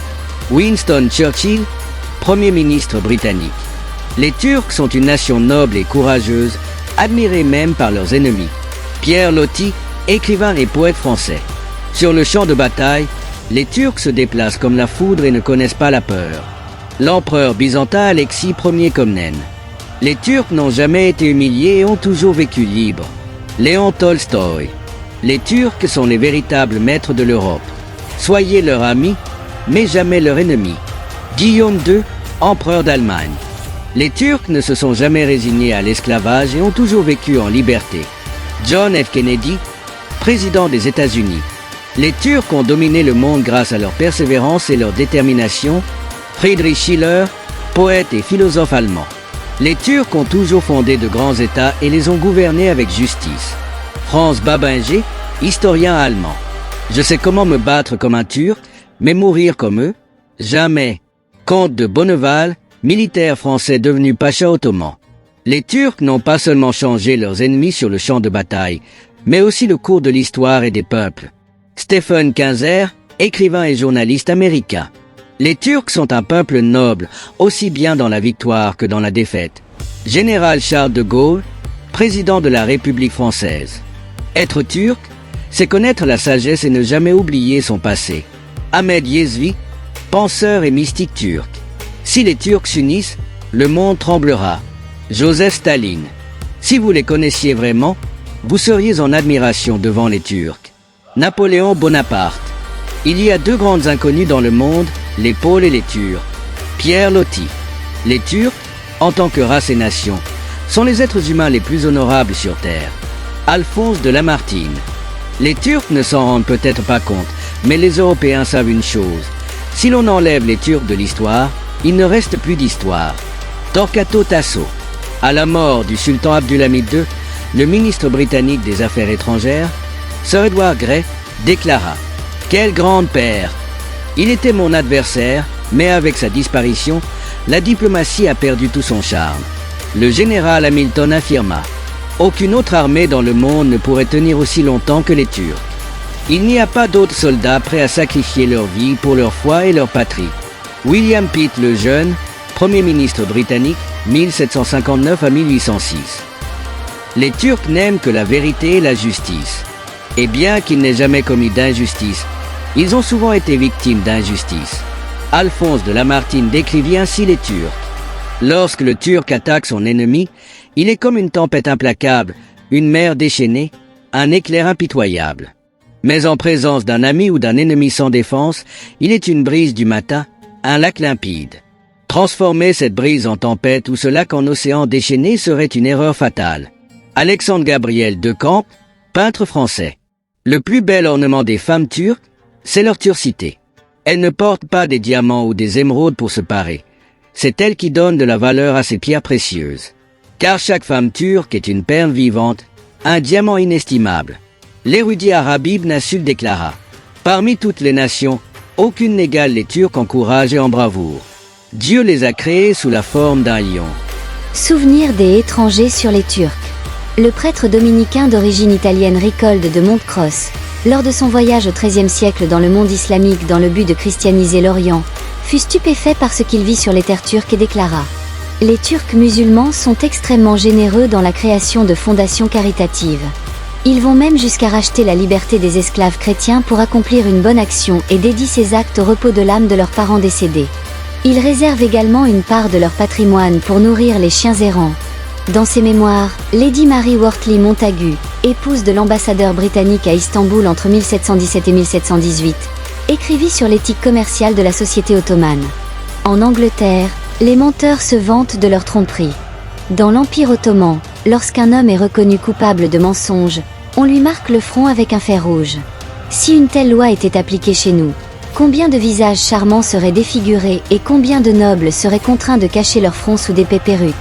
Winston Churchill, Premier ministre britannique. Les Turcs sont une nation noble et courageuse, admirée même par leurs ennemis. Pierre Loti, écrivain et poète français. Sur le champ de bataille, les Turcs se déplacent comme la foudre et ne connaissent pas la peur. L'empereur byzantin Alexis Ier Comnène. Les Turcs n'ont jamais été humiliés et ont toujours vécu libres. Léon Tolstoï. Les Turcs sont les véritables maîtres de l'Europe. Soyez leur ami, mais jamais leur ennemi. Guillaume II, empereur d'Allemagne. Les Turcs ne se sont jamais résignés à l'esclavage et ont toujours vécu en liberté. John F. Kennedy, président des États-Unis. Les Turcs ont dominé le monde grâce à leur persévérance et leur détermination. Friedrich Schiller, poète et philosophe allemand. Les Turcs ont toujours fondé de grands États et les ont gouvernés avec justice. Franz Babinger, historien allemand. Je sais comment me battre comme un Turc, mais mourir comme eux, jamais. Comte de Bonneval, militaire français devenu pacha ottoman. Les Turcs n'ont pas seulement changé leurs ennemis sur le champ de bataille, mais aussi le cours de l'histoire et des peuples. Stephen Kinzer, écrivain et journaliste américain. Les Turcs sont un peuple noble, aussi bien dans la victoire que dans la défaite. Général Charles de Gaulle, président de la République française. Être turc, c'est connaître la sagesse et ne jamais oublier son passé. Ahmed Yezvi, penseur et mystique turc. Si les Turcs s'unissent, le monde tremblera. Joseph Staline. Si vous les connaissiez vraiment, vous seriez en admiration devant les Turcs. Napoléon Bonaparte. Il y a deux grandes inconnues dans le monde, les Pôles et les Turcs. Pierre Loti. Les Turcs, en tant que race et nation, sont les êtres humains les plus honorables sur Terre. Alphonse de Lamartine. Les Turcs ne s'en rendent peut-être pas compte, mais les Européens savent une chose. Si l'on enlève les Turcs de l'histoire, il ne reste plus d'histoire. Torquato Tasso. À la mort du sultan Abdulhamid II, le ministre britannique des Affaires étrangères, Sir Edward Grey, déclara « Quel grand père ! Il était mon adversaire, mais avec sa disparition, la diplomatie a perdu tout son charme. » Le général Hamilton affirma « Aucune autre armée dans le monde ne pourrait tenir aussi longtemps que les Turcs. Il n'y a pas d'autres soldats prêts à sacrifier leur vie pour leur foi et leur patrie. » William Pitt le Jeune, Premier ministre britannique, 1759 à 1806. Les Turcs n'aiment que la vérité et la justice. Et bien qu'ils n'aient jamais commis d'injustice, ils ont souvent été victimes d'injustice. Alphonse de Lamartine décrivit ainsi les Turcs. Lorsque le Turc attaque son ennemi, il est comme une tempête implacable, une mer déchaînée, un éclair impitoyable. Mais en présence d'un ami ou d'un ennemi sans défense, il est une brise du matin, un lac limpide. Transformer cette brise en tempête ou ce lac en océan déchaîné serait une erreur fatale. Alexandre Gabriel de Camp, peintre français. Le plus bel ornement des femmes turques, c'est leur turcité. Elles ne portent pas des diamants ou des émeraudes pour se parer. C'est elles qui donnent de la valeur à ces pierres précieuses. Car chaque femme turque est une perle vivante, un diamant inestimable. L'érudit arabe Ibn Asul déclara « Parmi toutes les nations, aucune n'égale les Turcs en courage et en bravoure. Dieu les a créés sous la forme d'un lion. » Souvenir des étrangers sur les Turcs. Le prêtre dominicain d'origine italienne Ricolde de Montcross, lors de son voyage au XIIIe siècle dans le monde islamique dans le but de christianiser l'Orient, fut stupéfait par ce qu'il vit sur les terres turques et déclara « Les Turcs musulmans sont extrêmement généreux dans la création de fondations caritatives. Ils vont même jusqu'à racheter la liberté des esclaves chrétiens pour accomplir une bonne action et dédient ces actes au repos de l'âme de leurs parents décédés. Ils réservent également une part de leur patrimoine pour nourrir les chiens errants. » Dans ses mémoires, Lady Mary Wortley Montagu, épouse de l'ambassadeur britannique à Istanbul entre 1717 et 1718, écrivit sur l'éthique commerciale de la société ottomane. En Angleterre, les menteurs se vantent de leur tromperie. Dans l'Empire ottoman, lorsqu'un homme est reconnu coupable de mensonge, on lui marque le front avec un fer rouge. Si une telle loi était appliquée chez nous, combien de visages charmants seraient défigurés et combien de nobles seraient contraints de cacher leur front sous d'épais perruques.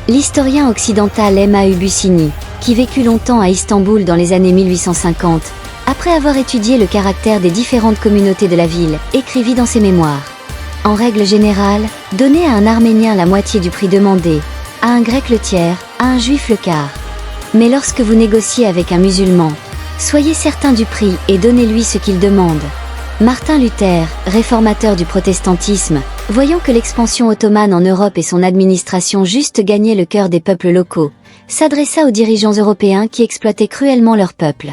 L'historien occidental M.A.U. Bussini, qui vécut longtemps à Istanbul dans les années 1850, après avoir étudié le caractère des différentes communautés de la ville, écrivit dans ses mémoires. En règle générale, donnez à un Arménien la moitié du prix demandé, à un Grec le tiers, à un Juif le quart. Mais lorsque vous négociez avec un musulman, soyez certain du prix et donnez-lui ce qu'il demande. Martin Luther, réformateur du protestantisme, voyant que l'expansion ottomane en Europe et son administration juste gagnaient le cœur des peuples locaux, s'adressa aux dirigeants européens qui exploitaient cruellement leur peuple.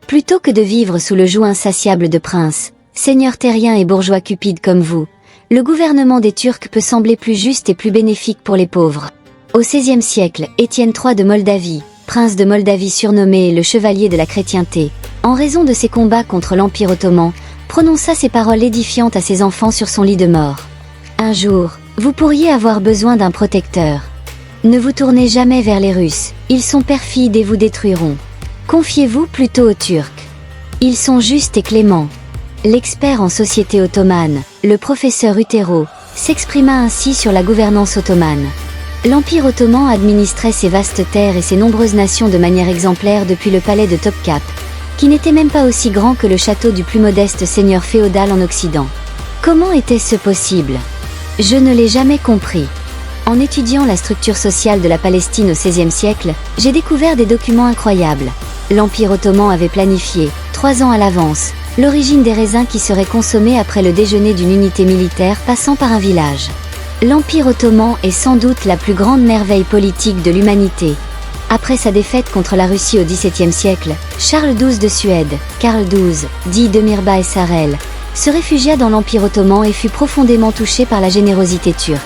Plutôt que de vivre sous le joug insatiable de princes, seigneurs terriens et bourgeois cupides comme vous, le gouvernement des Turcs peut sembler plus juste et plus bénéfique pour les pauvres. Au XVIe siècle, Étienne III de Moldavie, prince de Moldavie surnommé le chevalier de la chrétienté, en raison de ses combats contre l'Empire ottoman, prononça ces paroles édifiantes à ses enfants sur son lit de mort. Un jour, vous pourriez avoir besoin d'un protecteur. Ne vous tournez jamais vers les Russes, ils sont perfides et vous détruiront. Confiez-vous plutôt aux Turcs. Ils sont justes et cléments. L'expert en société ottomane, le professeur Utero, s'exprima ainsi sur la gouvernance ottomane. L'Empire ottoman administrait ses vastes terres et ses nombreuses nations de manière exemplaire depuis le palais de Topkapı, qui n'était même pas aussi grand que le château du plus modeste seigneur féodal en Occident. Comment était-ce possible? Je ne l'ai jamais compris. En étudiant la structure sociale de la Palestine au XVIe siècle, j'ai découvert des documents incroyables. L'Empire ottoman avait planifié, 3 ans à l'avance, l'origine des raisins qui seraient consommés après le déjeuner d'une unité militaire passant par un village. L'Empire ottoman est sans doute la plus grande merveille politique de l'humanité. Après sa défaite contre la Russie au XVIIe siècle, Charles XII de Suède, Karl XII, dit Demirba et Sarel, se réfugia dans l'Empire ottoman et fut profondément touché par la générosité turque.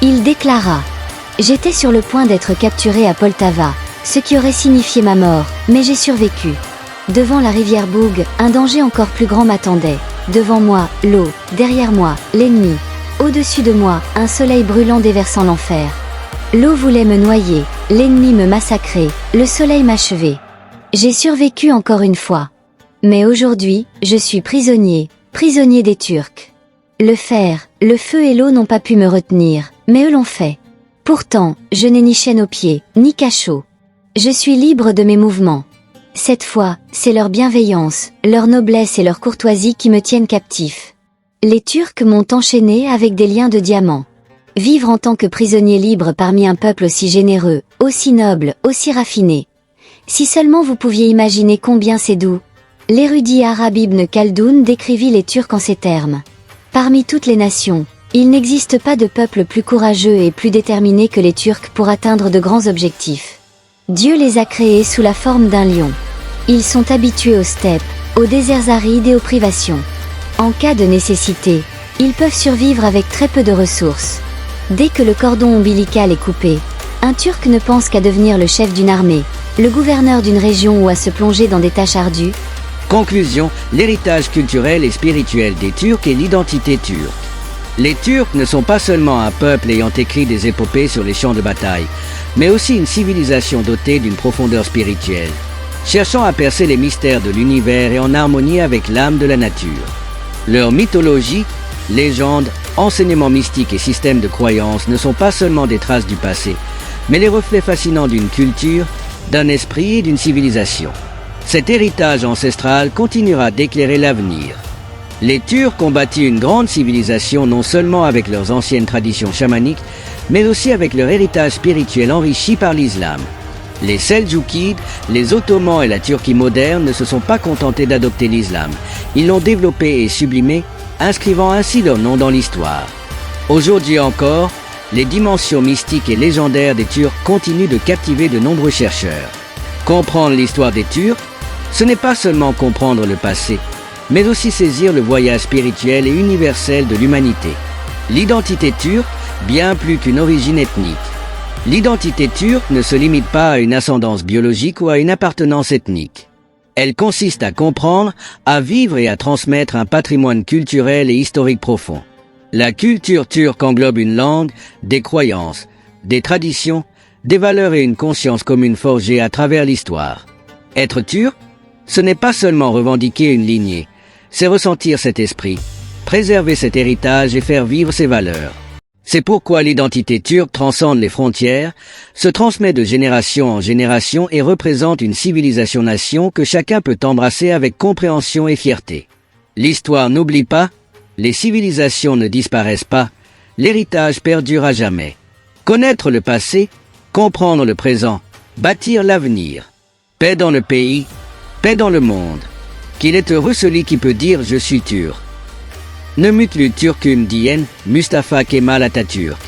Il déclara « J'étais sur le point d'être capturé à Poltava, ce qui aurait signifié ma mort, mais j'ai survécu. Devant la rivière Boug, un danger encore plus grand m'attendait. Devant moi, l'eau, derrière moi, l'ennemi. Au-dessus de moi, un soleil brûlant déversant l'enfer. L'eau voulait me noyer, l'ennemi me massacrer, le soleil m'achever. J'ai survécu encore une fois. Mais aujourd'hui, je suis prisonnier, prisonnier des Turcs. Le fer, le feu et l'eau n'ont pas pu me retenir, mais eux l'ont fait. Pourtant, je n'ai ni chaîne aux pieds, ni cachot. Je suis libre de mes mouvements. Cette fois, c'est leur bienveillance, leur noblesse et leur courtoisie qui me tiennent captif. Les Turcs m'ont enchaîné avec des liens de diamant. Vivre en tant que prisonnier libre parmi un peuple aussi généreux, aussi noble, aussi raffiné. Si seulement vous pouviez imaginer combien c'est doux. L'érudit arabe Ibn Khaldoun décrivit les Turcs en ces termes. Parmi toutes les nations, il n'existe pas de peuple plus courageux et plus déterminé que les Turcs pour atteindre de grands objectifs. Dieu les a créés sous la forme d'un lion. Ils sont habitués aux steppes, aux déserts arides et aux privations. En cas de nécessité, ils peuvent survivre avec très peu de ressources. Dès que le cordon ombilical est coupé, un Turc ne pense qu'à devenir le chef d'une armée, le gouverneur d'une région ou à se plonger dans des tâches ardues. Conclusion, l'héritage culturel et spirituel des Turcs et l'identité turque. Les Turcs ne sont pas seulement un peuple ayant écrit des épopées sur les champs de bataille, mais aussi une civilisation dotée d'une profondeur spirituelle, cherchant à percer les mystères de l'univers et en harmonie avec l'âme de la nature. Leur mythologie, légendes, enseignements mystiques et systèmes de croyances ne sont pas seulement des traces du passé, mais les reflets fascinants d'une culture, d'un esprit et d'une civilisation. Cet héritage ancestral continuera d'éclairer l'avenir. Les Turcs ont bâti une grande civilisation non seulement avec leurs anciennes traditions chamaniques, mais aussi avec leur héritage spirituel enrichi par l'islam. Les Seldjoukides, les Ottomans et la Turquie moderne ne se sont pas contentés d'adopter l'islam. Ils l'ont développé et sublimé, inscrivant ainsi leur nom dans l'histoire. Aujourd'hui encore, les dimensions mystiques et légendaires des Turcs continuent de captiver de nombreux chercheurs. Comprendre l'histoire des Turcs, ce n'est pas seulement comprendre le passé, mais aussi saisir le voyage spirituel et universel de l'humanité. L'identité turque, bien plus qu'une origine ethnique. L'identité turque ne se limite pas à une ascendance biologique ou à une appartenance ethnique. Elle consiste à comprendre, à vivre et à transmettre un patrimoine culturel et historique profond. La culture turque englobe une langue, des croyances, des traditions, des valeurs et une conscience commune forgée à travers l'histoire. Être turc, ce n'est pas seulement revendiquer une lignée, c'est ressentir cet esprit, préserver cet héritage et faire vivre ses valeurs. C'est pourquoi l'identité turque transcende les frontières, se transmet de génération en génération et représente une civilisation-nation que chacun peut embrasser avec compréhension et fierté. L'histoire n'oublie pas, les civilisations ne disparaissent pas, l'héritage perdure à jamais. Connaître le passé, comprendre le présent, bâtir l'avenir. Paix dans le pays, paix dans le monde. Qu'il est heureux celui qui peut dire « je suis turc ». Ne mutlu Türk'üm diyen Mustafa Kemal Atatürk.